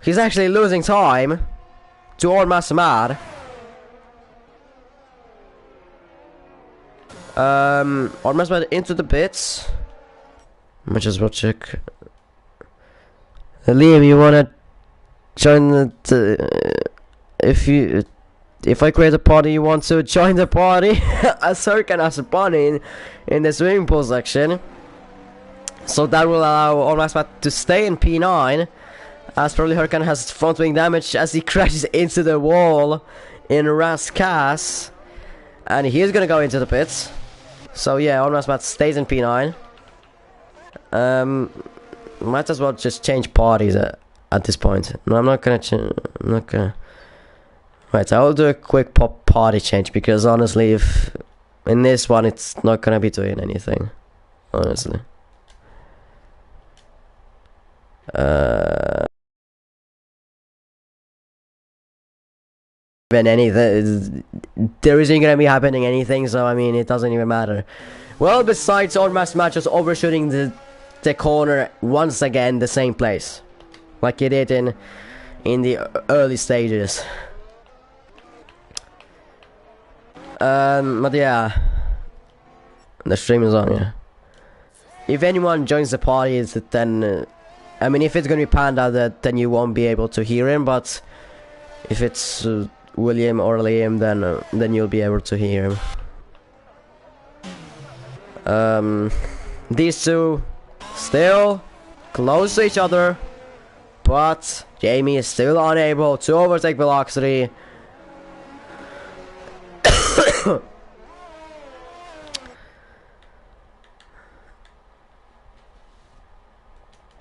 He's actually losing time to Ormasmar. Ormasmar into the pits. Might as well check. Liam, you wanna join if I create a party, you want to join the party? As Hurricane has a party in the swimming pool section, so that will allow Ormasmar to stay in P9, as probably Hurricane has front wing damage as he crashes into the wall in Raskas, and he's gonna go into the pits. So yeah, Ormasmar stays in P9. Might as well just change parties at this point. No, I'm not gonna. Right, I will do a quick party change, because honestly, if in this one, it's not gonna be doing anything. Honestly. Anything, there isn't gonna be happening anything, so I mean, it doesn't even matter. Well, besides Ormas matches overshooting the corner once again, the same place like he did in the early stages. But yeah, the stream is on. Yeah, if anyone joins the party, then I mean, if it's gonna be Panda, then you won't be able to hear him, but if it's William or Liam, then you'll be able to hear him. These two still close to each other, but Jamie is still unable to overtake velocity.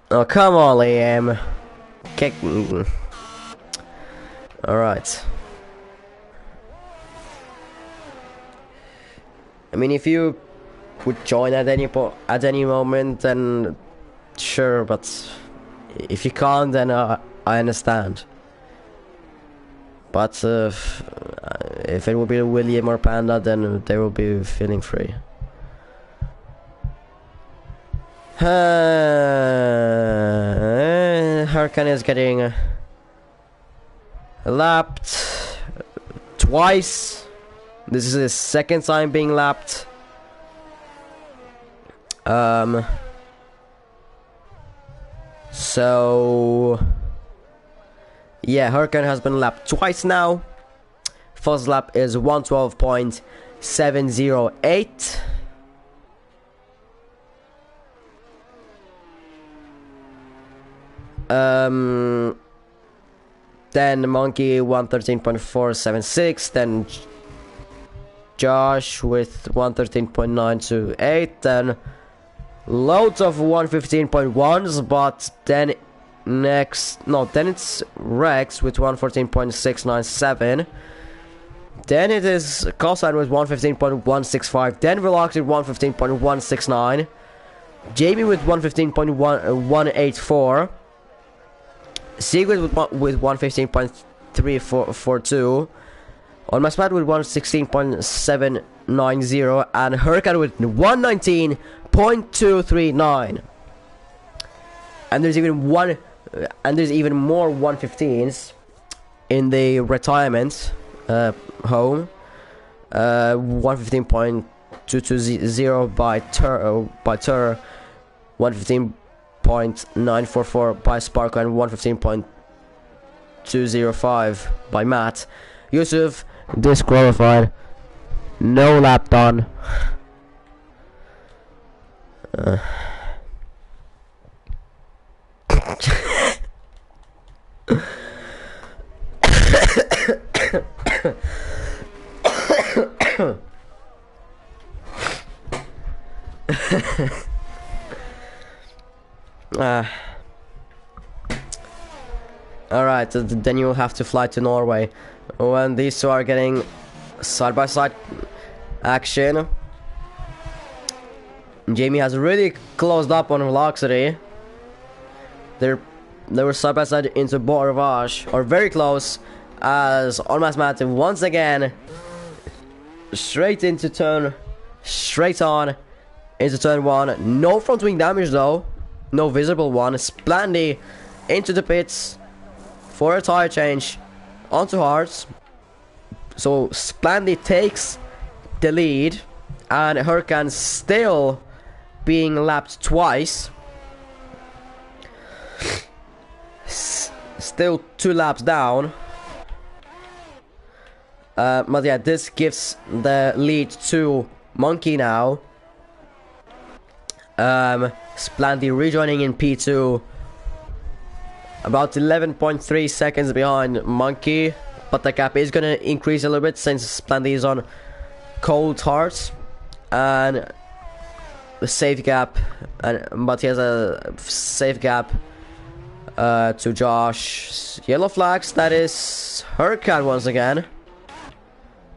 Oh, come on, Liam. Kick. Alright. I mean, if you would join at any moment, then sure, but if you can't, then I understand. But if it will be William or Panda, then they will be feeling free. Hurricane is getting lapped twice. This is his second time being lapped. So yeah, Hurricane has been lapped twice now. First lap is 112.708. Then Monkey 113.476, then Josh with 113.928, then loads of 115.1s, but then then it's Rex with 114.697. Then it is Cosine with 115.165. Then Velox with 115.169. Jamie with 115.184. Secret with 115.342. On my spot with 116.790. And Hurricane with 119.239. And there's even more 115s in the retirement home. 115.220 by Tur 115.944 by Sparkle, and 115.205 by Matt. Yusuf disqualified. No lap done. Alright, then you'll have to fly to Norway when these two are getting side-by-side action. Jamie has really closed up on velocity. They were side-by-side into Beau Rivage, or very close, as Almas Matt once again straight on into turn 1. No front wing damage though, no visible one. Splandy into the pits for a tire change onto hards. So Splandy takes the lead, and Hurricane still being lapped twice. Still 2 laps down. But yeah, this gives the lead to Monkey now. Splandy rejoining in P2, about 11.3 seconds behind Monkey, but the gap is gonna increase a little bit since Splandy is on cold hearts, and the safe gap, but he has a safe gap to Josh. Yellow flags, that is Hurricane once again.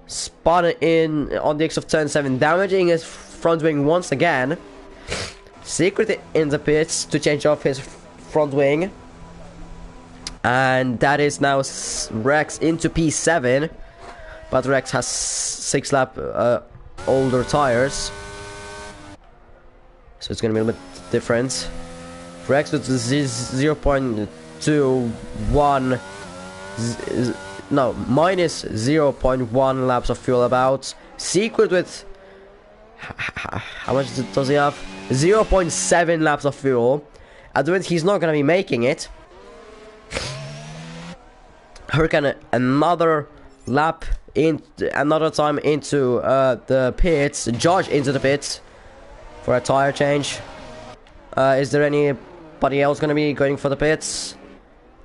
Spotted in on the exit of turn 7, damaging his front wing once again. Secret in the pits to change off his front wing, and that is now Rex into P7, but Rex has 6 lap older tires, so it's gonna be a little bit different. Rex with 0.21, no, minus 0.1 laps of fuel about. Secret with how much does he have? 0.7 laps of fuel. At the moment he's not gonna be making it. Hurricane another lap in, another time into the pits. Josh into the pits for a tire change. Is there anybody else gonna be going for the pits?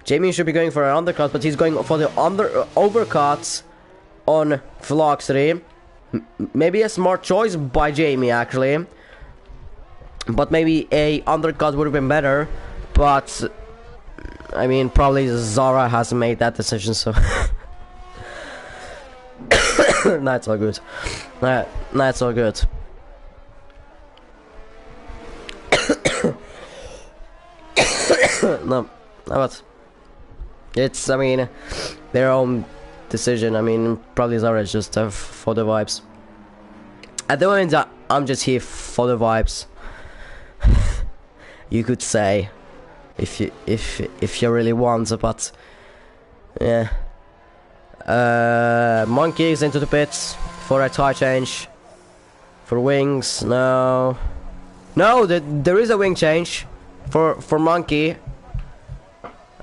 Jamie should be going for an undercut, but he's going for the overcuts on velocity. Maybe a smart choice by Jamie actually, but maybe a undercut would have been better. But I mean, probably Zara has made that decision, so that's all good. That's all good. No, but it's, I mean, their own decision. I mean, probably Zara is just for the vibes. At the moment, I'm just here for the vibes. You could say, if you really want, but yeah. Monkeys into the pits for a tire change. For wings, no, there is a wing change for Monkey.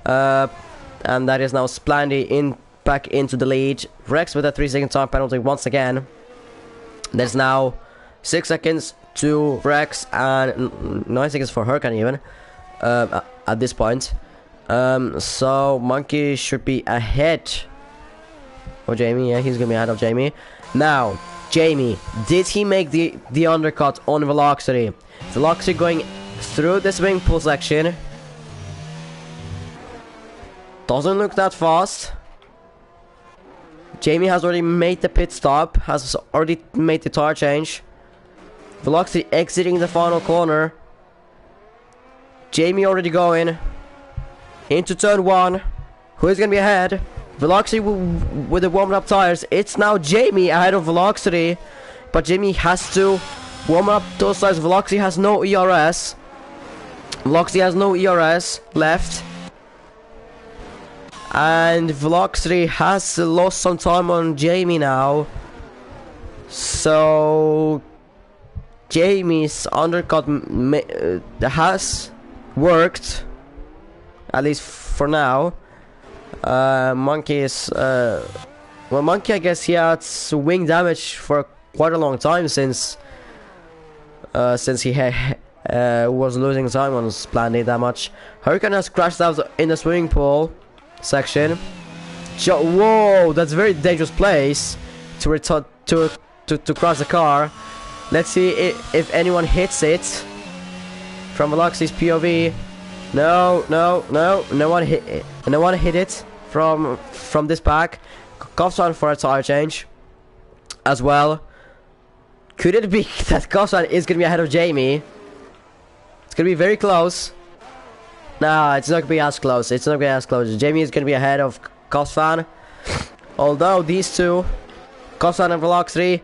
And that is now Splendy back into the lead. Rex with a 3-second time penalty once again. There's now 6 seconds to Rex and 9 seconds for Hurricane even at this point. So Monkey should be ahead of Jamie. Yeah, he's gonna be ahead of Jamie. Now, Jamie, did he make the undercut on Velocity? Velocity going through the swimming pool section. Doesn't look that fast. Jamie has already made the pit stop, has already made the tire change. Velocity exiting the final corner. Jamie already going into turn 1. Who is going to be ahead? Velocity with the warmed up tires. It's now Jamie ahead of Velocity. But Jamie has to warm up those tires. Velocity has no ERS. Velocity has no ERS left. And Velocity has lost some time on Jamie now. So Jamie's undercut has worked, at least for now. Monkey is well, Monkey, I guess he had wing damage for quite a long time since he was losing time on Splendy that much. Hurricane has crashed out in the swimming pool section. Whoa, that's a very dangerous place to cross the car. Let's see if anyone hits it from Velocity's POV. No one hit it. No one hit it from this pack. Cops on for a tire change as well. Could it be that Cops is gonna be ahead of Jamie? It's gonna be very close. Nah, it's not gonna be as close. It's not gonna be as close. Jamie is gonna be ahead of Cosfan. Although these two, Cosfan and Velocity,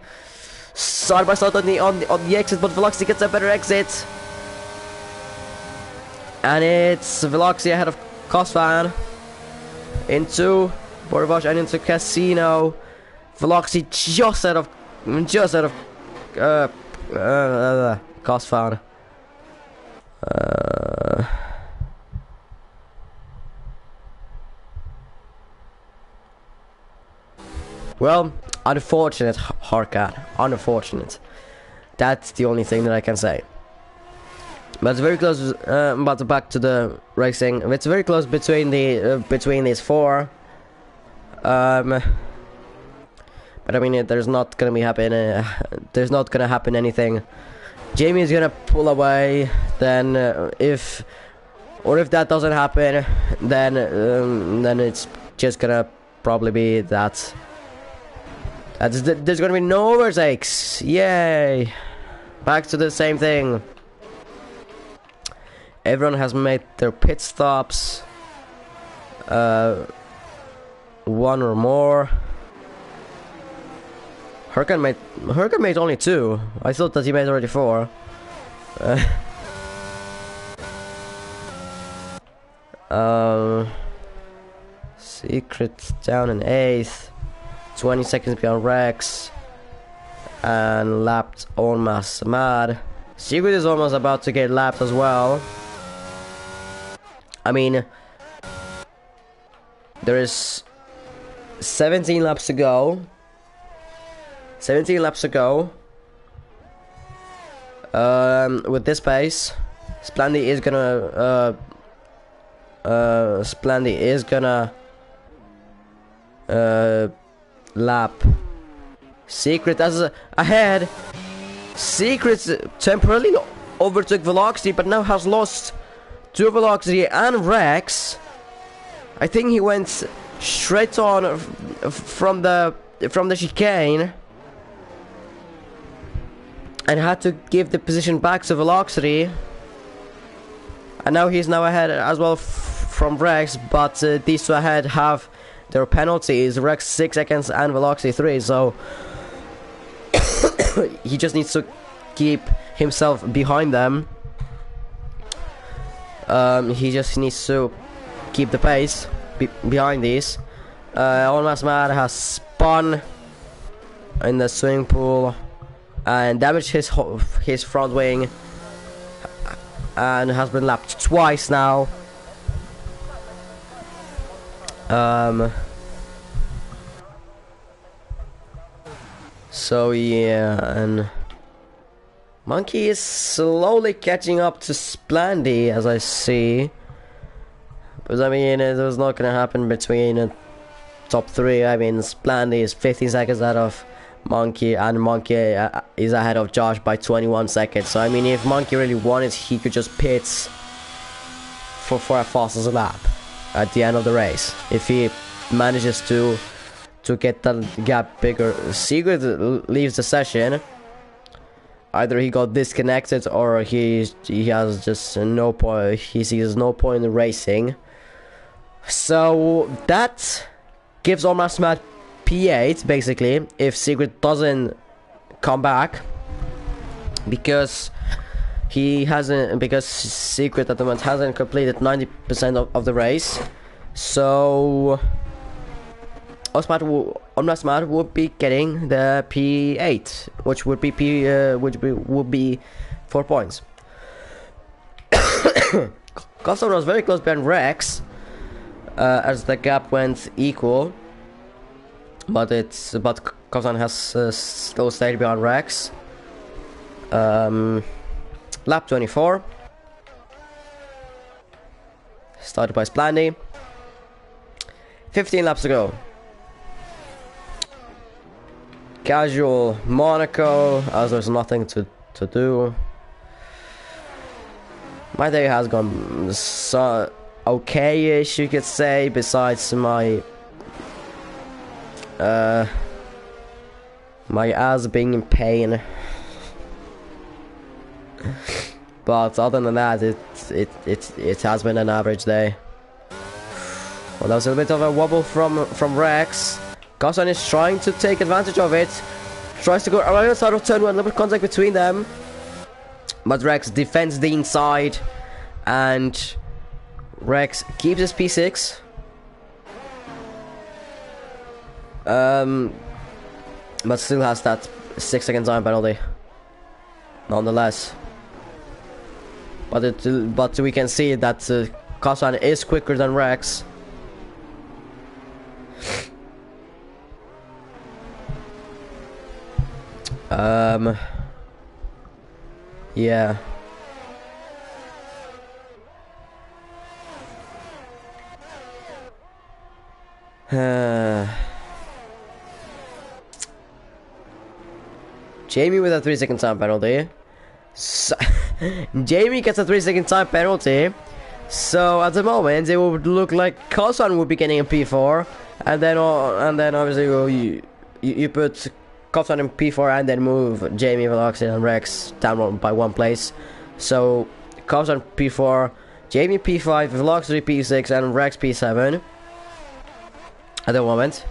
side by side on the exit, but Velocity gets a better exit. And it's Velocity ahead of Cosfan into Border Bosch and into Casino. Velocity just out of Cosfan. Well, unfortunate, Harkat. Unfortunate. That's the only thing that I can say. But it's very close. But back to the racing. It's very close between these four. But I mean, there's not gonna happen anything. Jamie is gonna pull away. Then if that doesn't happen, then it's just gonna probably be that. There's gonna be no overtakes. Yay! Back to the same thing. Everyone has made their pit stops. One or more. Hurricane made only 2. I thought that he made already 4. Secret down in 8th. 20 seconds behind Rex. And lapped almost mad. Secret is almost about to get lapped as well. I mean, there is 17 laps to go. 17 laps to go. With this pace, Splendy is gonna lap Secret as ahead. Secret temporarily overtook Velocity, but now has lost to Velocity and Rex. I think he went straight on from the chicane and had to give the position back to Velocity. And now he's ahead as well from Rex, but these two ahead have their penalties. Rex 6 seconds and Velocity 3, so he just needs to keep himself behind them. He just needs to keep the pace behind these. Almost Mad has spun in the swimming pool and damaged his front wing and has been lapped twice now. So yeah, and Monkey is slowly catching up to Splandy, as I see. But I mean, it was not gonna happen between top 3. I mean, Splandy is 15 seconds out of Monkey, and Monkey is ahead of Josh by 21 seconds. So I mean, if Monkey really wanted, he could just pit for a fastest lap at the end of the race. If he manages to get that gap bigger. Secret leaves the session. Either he got disconnected or he has just no point. He sees no point in racing. So that gives almost Matt P8 basically if Secret doesn't come back, because Secret at the moment hasn't completed 90% of the race. So Osmat would be getting the P8, which would be 4 points. Custom was very close behind Rex, as the gap went equal, but Custom has still stayed behind Rex. Lap 24 started by Splandy. 15 laps to go. Casual Monaco, as there's nothing to do. My day has gone so okay-ish, you could say, besides my ass being in pain. But other than that, it has been an average day. Well, that was a bit of a wobble from Rex. Cosson is trying to take advantage of it. Tries to go around the side of turn 1, a little bit of contact between them. But Rex defends the inside. And Rex keeps his P6. But still has that 6-second time penalty. Nonetheless. But we can see that Cosson is quicker than Rex. Yeah. Jamie with a 3-second time penalty. So Jamie gets a 3-second time penalty. So at the moment, it would look like Cosson would be getting a P4, and then obviously you put Cosson in P4 and then move Jamie, Veloxy, and Rex down by 1 place. So Cosson P4, Jamie P5, Veloxy P6, and Rex P7 at the moment.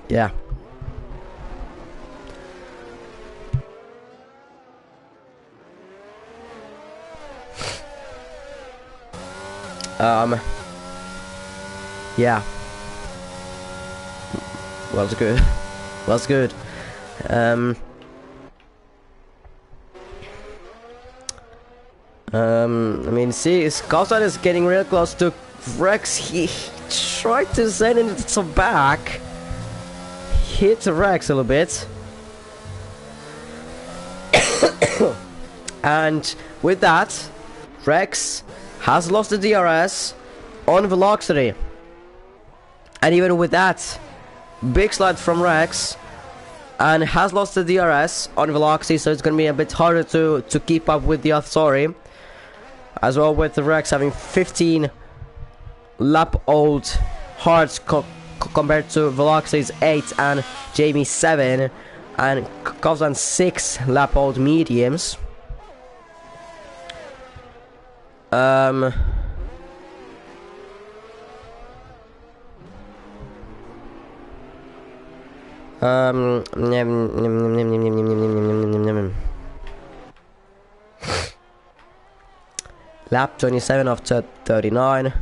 Yeah. Yeah. Well, that's good. Well, that's good. I mean, see, Cosson is getting real close to Rex. He tried to send it to back. Hit Rex a little bit. And with that, Rex has lost the DRS on Velocity. And even with that, big slide from Rex, and has lost the DRS on Velocity, so it's going to be a bit harder to keep up with the authority. As well, with the Rex having 15 lap old hards compared to Velocity's 8 and Jamie's 7, and Cosson 6 lap old mediums. Lap 27 of 39.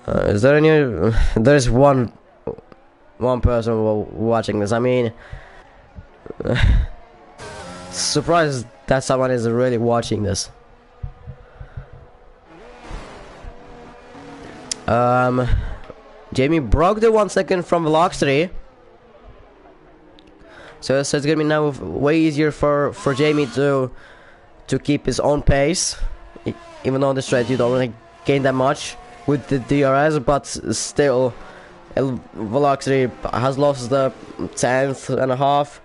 Is there any? There's one person watching this. I mean, surprised that someone is really watching this. Jamie broke the 1 second from velocity, so it's gonna be now way easier for Jamie to keep his own pace, even though on the straight you don't really gain that much with the DRS, but still velocity has lost the 10th and a half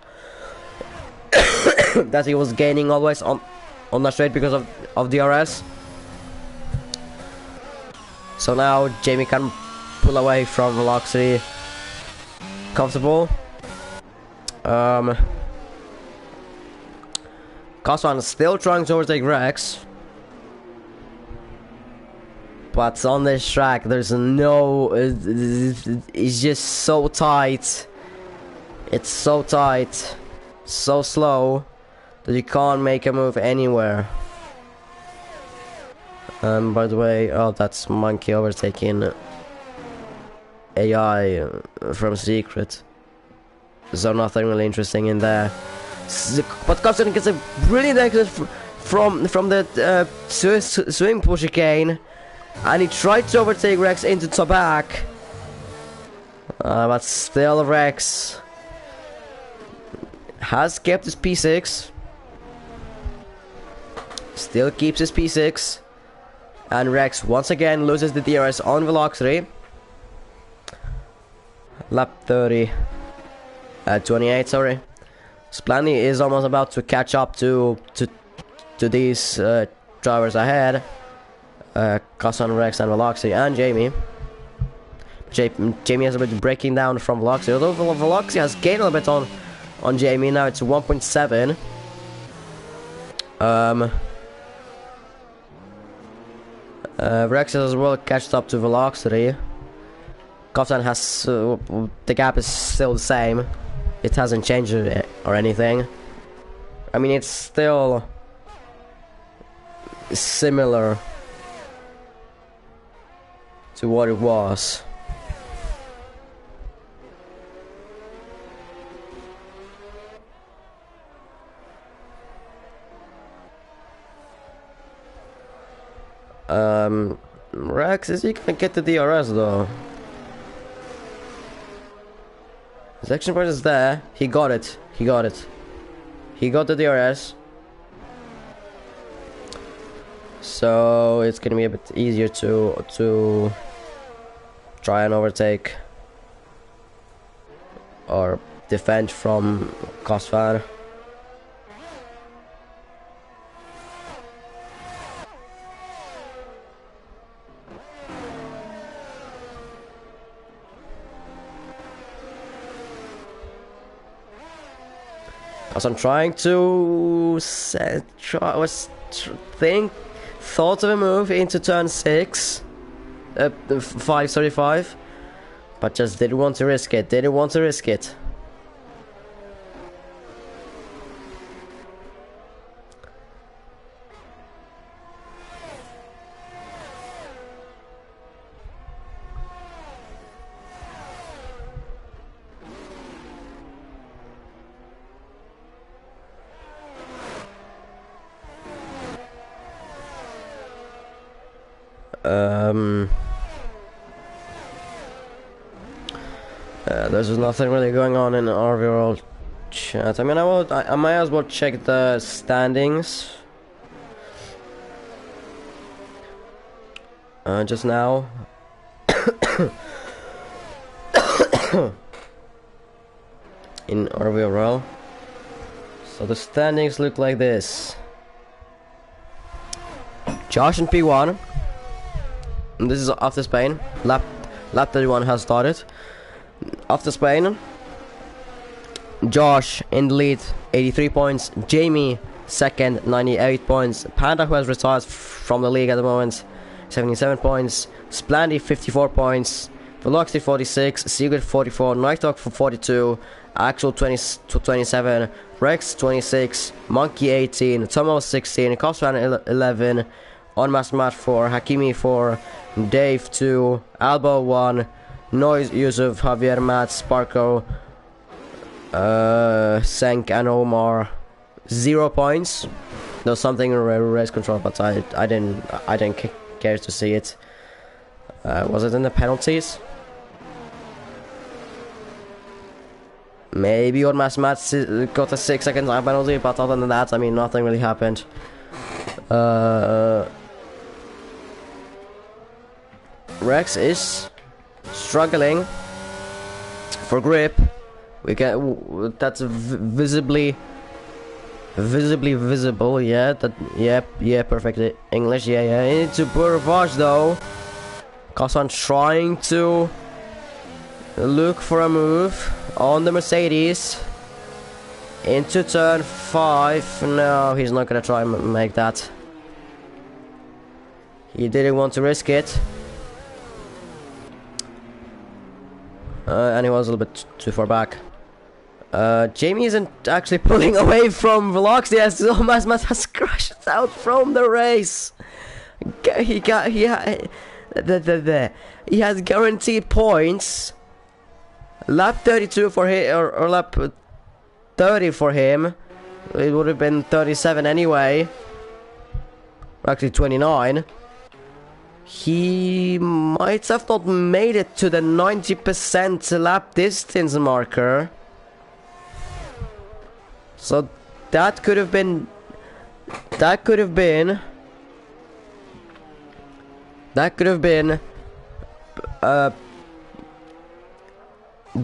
that he was gaining always on that straight because of DRS. So now Jamie can pull away from velocity comfortable. Coswan is still trying to overtake Rex, but on this track there's no, it's just so tight. It's so tight, so slow that you can't make a move anywhere. By the way, oh, that's Monkey overtaking AI from Secret. So nothing really interesting in there. But Coswan gets a brilliant exit from the swing push chicane, and he tried to overtake Rex into Tobac, but still Rex has kept his P6. Still keeps his P6. And Rex once again loses the DRS on velocity. Lap 28, sorry. Splanny is almost about to catch up to these drivers ahead. Coswan, Rex, and velocity, and Jamie. Jamie has a bit breaking down from velocity, although velocity has gained a little bit on Jamie. Now it's 1.7. Rex has as well catched up to velocity. Coswan has the gap is still the same. It hasn't changed or anything. I mean, it's still similar to what it was. Rex, is he gonna get the DRS though? His action point is there. He got it. He got it. He got the DRS. So it's gonna be a bit easier to try and overtake or defend from Coswan. I'm trying to thought of a move into turn 5, but just didn't want to risk it. There's nothing really going on in RVRL chat. I mean, I might as well check the standings just now. In RVRL. So the standings look like this. Josh in P1. And this is after Spain. Lap 31 has started. After Spain, Josh in the lead, 83 points. Jamie second, 98 points. Panda, who has retired from the league at the moment, 77 points, Splandy 54 points, Velocity 46, Sigurd 44, Nighthawk for 42, Axel 27, Rex 26, Monkey 18, Tomo 16, Cosfan 11, Unmasked Matt 4, Hakimi 4, Dave 2, Albo 1, Noise, Yusuf, Javier, Matt, Sparko, Senk and Omar 0 points. There's something in race control, but I didn't care to see it. Was it in the penalties? Maybe Unmasked Matt got a 6-second time penalty, but other than that, I mean, nothing really happened. Rex is struggling for grip. We can. That's visibly visible. Yeah. That. Yep. Yeah. Perfect English. Yeah. Into Bourvage though. Cosson trying to look for a move on the Mercedes into turn 5. No, he's not gonna try and make that. He didn't want to risk it. And he was a little bit too far back. Jamie isn't actually pulling away from Velocity as Thomas has crashed out from the race. He has guaranteed points. Lap 32 for him, or lap 30 for him. It would have been 37 anyway. Actually 29. He might have not made it to the 90% lap distance marker. So that could have been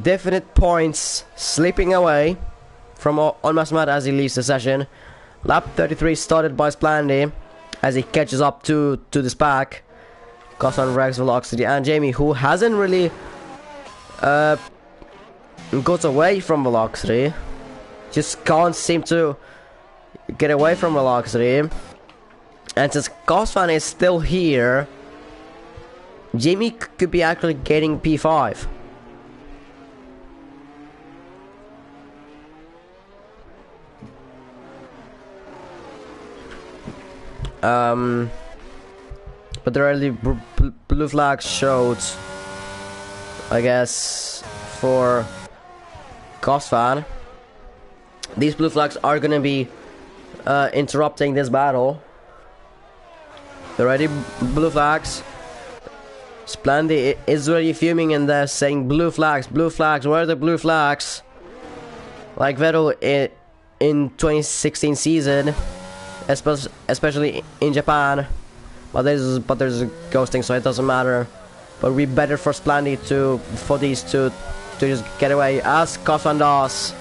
definite points slipping away from Unmasked Matt as he leaves the session. Lap 33 started by Splandy as he catches up to this pack. Cosson, Rex, Velocity and Jamie, who hasn't really got away from Velocity. Just can't seem to get away from Velocity. And since Cosfan is still here, Jamie could be actually getting P5. But the early blue flags showed, I guess, for Cosfan. These blue flags are gonna be interrupting this battle. The ready blue flags. Splandy is really fuming in there, saying blue flags, where are the blue flags? Like Vettel in 2016 season, especially in Japan. But there's ghosting, so it doesn't matter. But we better for Splandy for these two to just get away as Cosfan does.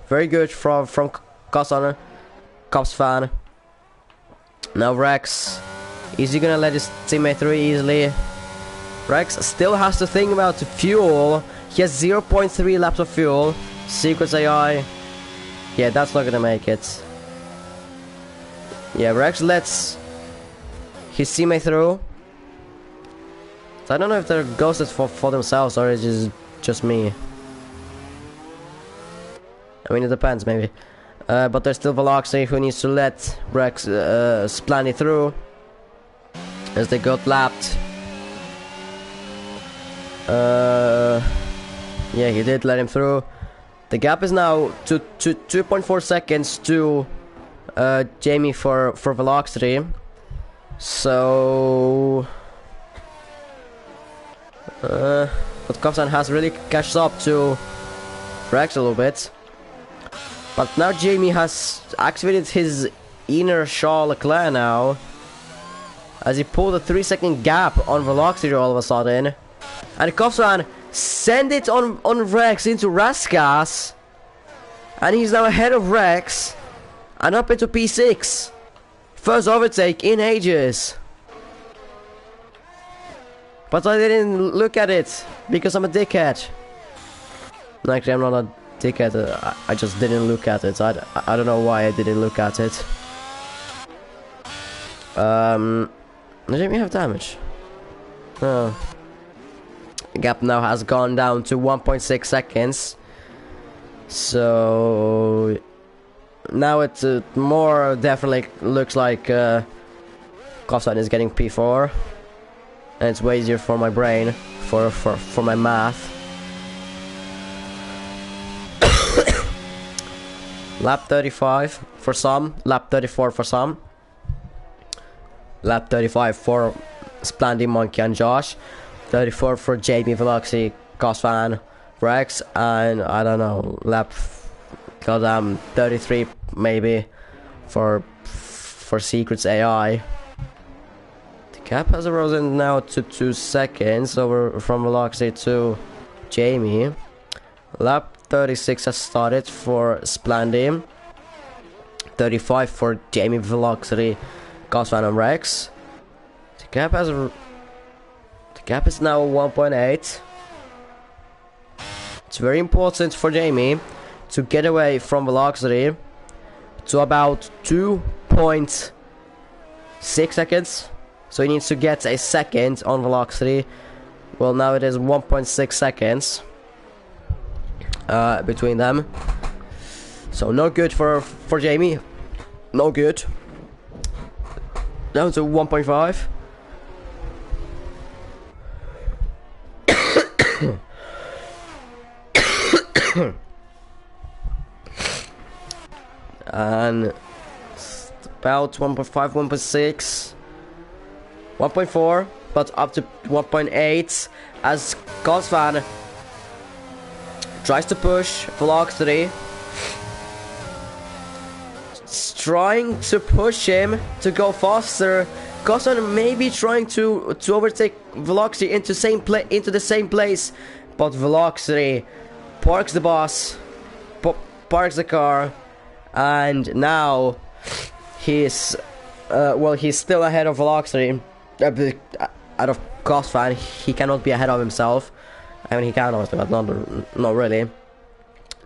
Very good from Cosfan, Cosfan. Now Rex, is he gonna let his teammate through easily? Rex still has to think about the fuel. He has 0.3 laps of fuel. Secrets AI. Yeah, that's not gonna make it. Yeah, Rex lets his teammate through. So I don't know if they're ghosted for themselves or it's just me. I mean, it depends, maybe. But there's still Velocity who needs to let Rex Splandy through as they got lapped. Yeah, he did let him through. The gap is now to 2.4 seconds to Jamie for Velocity. So but Cosfan has really catched up to Rex a little bit. But now Jamie has activated his inner Charles Leclerc now, as he pulled a 3-second gap on Velocity all of a sudden. And Cosfan send it on Rex into Raskas, and he's now ahead of Rex and up into P6. First overtake in ages. But I didn't look at it because I'm a dickhead. Actually, I'm not a dickhead. I just didn't look at it. I don't know why I didn't look at it. Does Jamie have damage? No. The gap now has gone down to 1.6 seconds. So now it more definitely looks like Costan is getting P4, and it's way easier for my brain, for my math. Lap 35 for some, lap 34 for some, lap 35 for Splendy, Monkey and Josh, 34 for Jamie, Veloxy, Cosfan, Rex, and I don't know, lap 33 maybe for Secrets AI. The gap has risen now to 2 seconds over from Veloxy to Jamie. Lap 36 has started for Splendy, 35 for Jamie, Velocity, Cosfan and Rex. The gap is now 1.8. It's very important for Jamie to get away from Velocity to about 2.6 seconds. So he needs to get a second on Velocity. Well, now it is 1.6 seconds between them. So no good for Jamie. No good. Down to 1.5. And about 1.5, 1.6, 1.4, but up to 1.8 as Cosfan tries to push Velocity. Trying to push him to go faster. Cosfan may be trying to overtake Velocity into the same place, but Velocity parks the bus, parks the car, and now he's still ahead of Velocity. Out of Cosfan, he cannot be ahead of himself. I mean, he can also, but not really,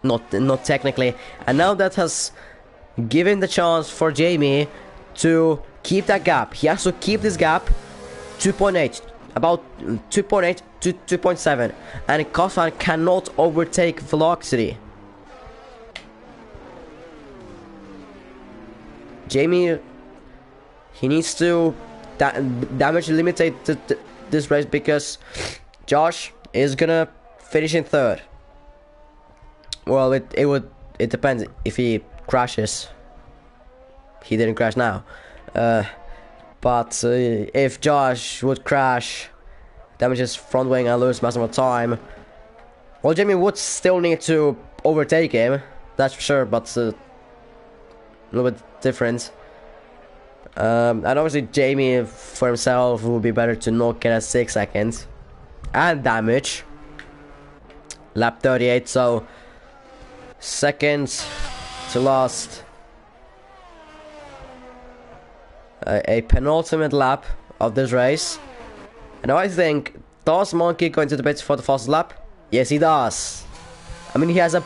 not technically. And now that has given the chance for Jamie to keep that gap. He has to keep this gap 2.8, about 2.8 to 2.7, and Cosfan cannot overtake Velocity. Jamie, he needs to damage limitate this race because Josh is gonna finish in third. Well, it depends if he crashes. He didn't crash now, but if Josh would crash, damage his front wing and lose maximum time, well, Jamie would still need to overtake him, that's for sure, but a little bit different. And obviously Jamie for himself would be better to not get a 6 seconds and damage. Lap 38, so seconds to last. A penultimate lap of this race. And I think, does Monkey go into the pits for the fastest lap? Yes, he does. I mean, he has a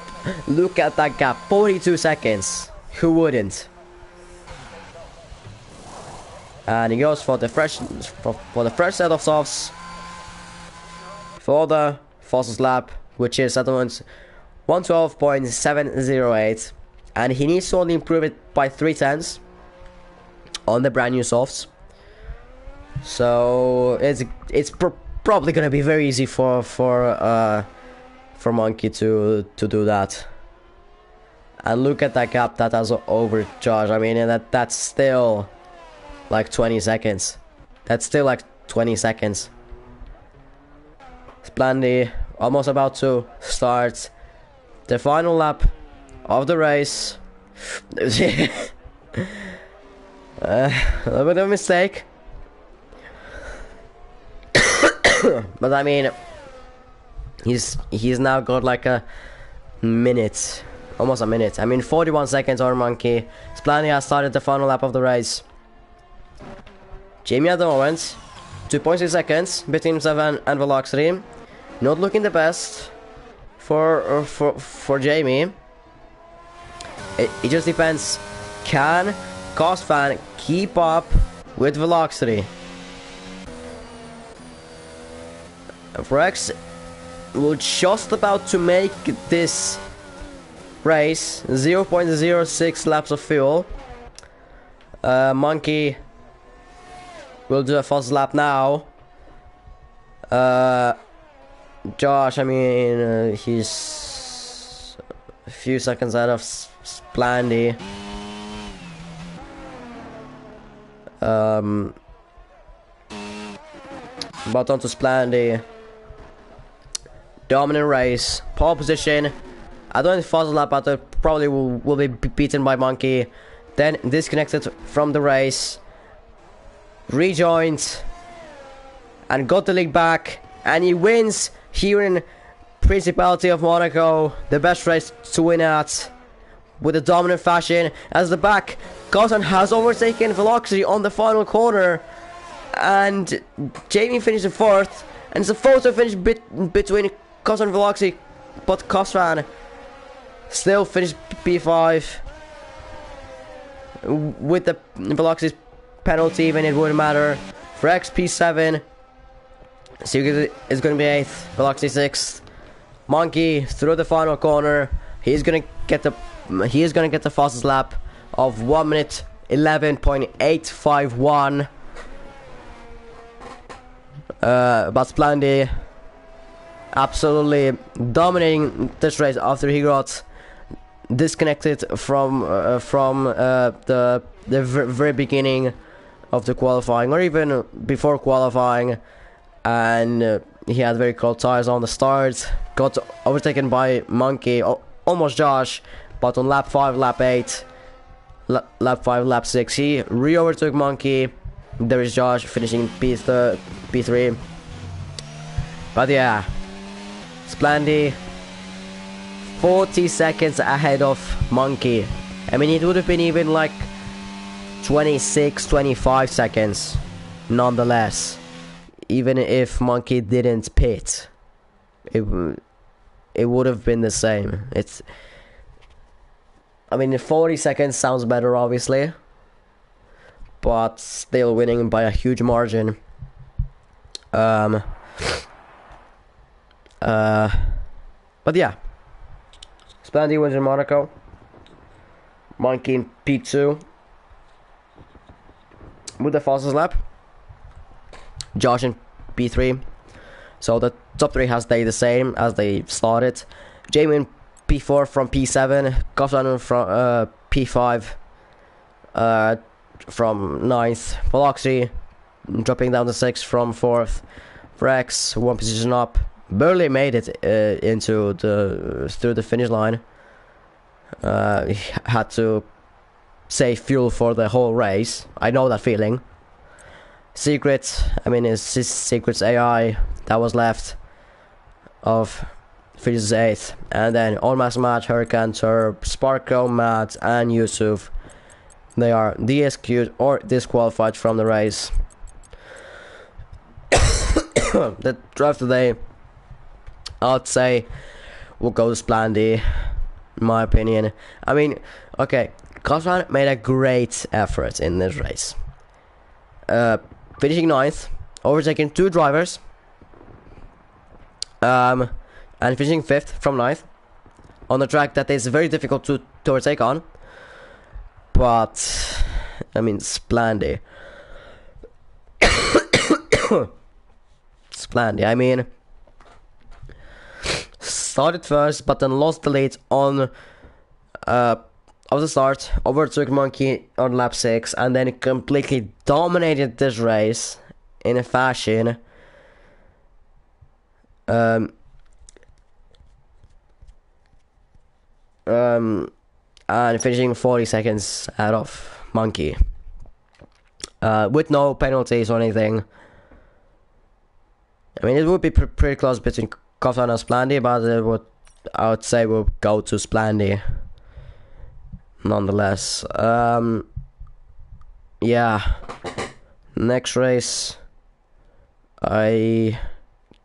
look at that gap, 42 seconds. Who wouldn't? And he goes for the fresh set of softs for the fastest lap, which is at the moment 112.708, and he needs to only improve it by 3/10 on the brand new softs. So it's probably gonna be very easy for Monkey to do that. And look at that gap that has overcharged. I mean, that's still like 20 seconds. That's still like 20 seconds. Splendy almost about to start the final lap of the race. A little bit of a mistake. But I mean, he's now got like a minute, almost a minute. I mean, 41 seconds over Monkey. Splendy has started the final lap of the race. Jamie at the moment, 2.6 seconds between himself and Velocity. Not looking the best for Jamie. It just depends. Can Cosfan keep up with Velocity? Rex will just about to make this race. 0.06 laps of fuel. Monkey will do a fast lap now. Josh, I mean, he's a few seconds out of Splandy. But on to Splandy. Dominant race, pole position. I don't think fast lap, but probably will be beaten by Monkey. Then disconnected from the race. Rejoined. And got the league back. And he wins here in Principality of Monaco. The best race to win at. With a dominant fashion. As the back, Cosson has overtaken Velocity on the final corner. And Jamie finished in 4th. And it's a photo finish between Cosson and Velocity. But Cosson still finished P5. With the Velocity's penalty, even it wouldn't matter. For X P7, Secret is going to be 8th, Velocity 6th. Monkey through the final corner. He is going to get the fastest lap of 1 minute 11.851. But Splandy absolutely dominating this race after he got disconnected from the very beginning of the qualifying, or even before qualifying, and he had very cold tires on the start. Got overtaken by Monkey, almost Josh, but on lap 5, lap 8, lap 5, lap 6, he re-overtook Monkey. There is Josh finishing P3. But yeah, Splandy 40 seconds ahead of Monkey. I mean, it would have been even like 26-25 seconds nonetheless, even if Monkey didn't pit. It would have been the same. I mean, 40 seconds sounds better, obviously, but still winning by a huge margin. But yeah, Splandy wins in Monaco. Monkey in P2 with the fastest lap. Josh in P3. So the top 3 has stayed the same as they started. Jamie in P4 from P7. Cosson from P5 from 9th. Velocity dropping down to 6th from 4th. Rex 1 position up. Barely made it through the finish line. He had to save fuel for the whole race. I know that feeling. Secret, I mean, it's Secret's AI that was left of finishes 8th, and then All-Mass Match, Hurricane, Turb, Sparko, Matt, and Yusuf. They are DSQ'd or disqualified from the race. The drive today, I'd say, will go to Splandy, in my opinion. I mean, okay, Cosson made a great effort in this race. Finishing 9th, overtaking 2 drivers, and finishing 5th from 9th on a track that is very difficult to overtake on. But I mean, Splandy. Splandy, I mean, started first, but then lost the lead on of the start, overtook Monkey on lap 6, and then completely dominated this race in a fashion and finishing 40 seconds out of Monkey with no penalties or anything. I mean, it would be pretty close between Cosson and Splandy, but I would say we'll go to Splandy nonetheless. Yeah, next race, I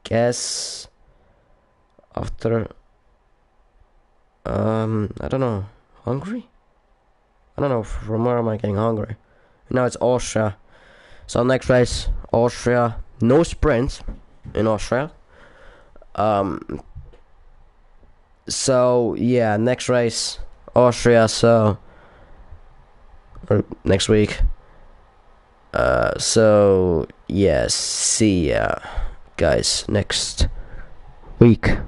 guess after I don't know, Hungary? I don't know, from where am I getting Hungary? No, it's Austria. So next race, Austria, no sprint in Austria. So yeah, next race, Austria. So or next week. So yes, see ya, guys, next week.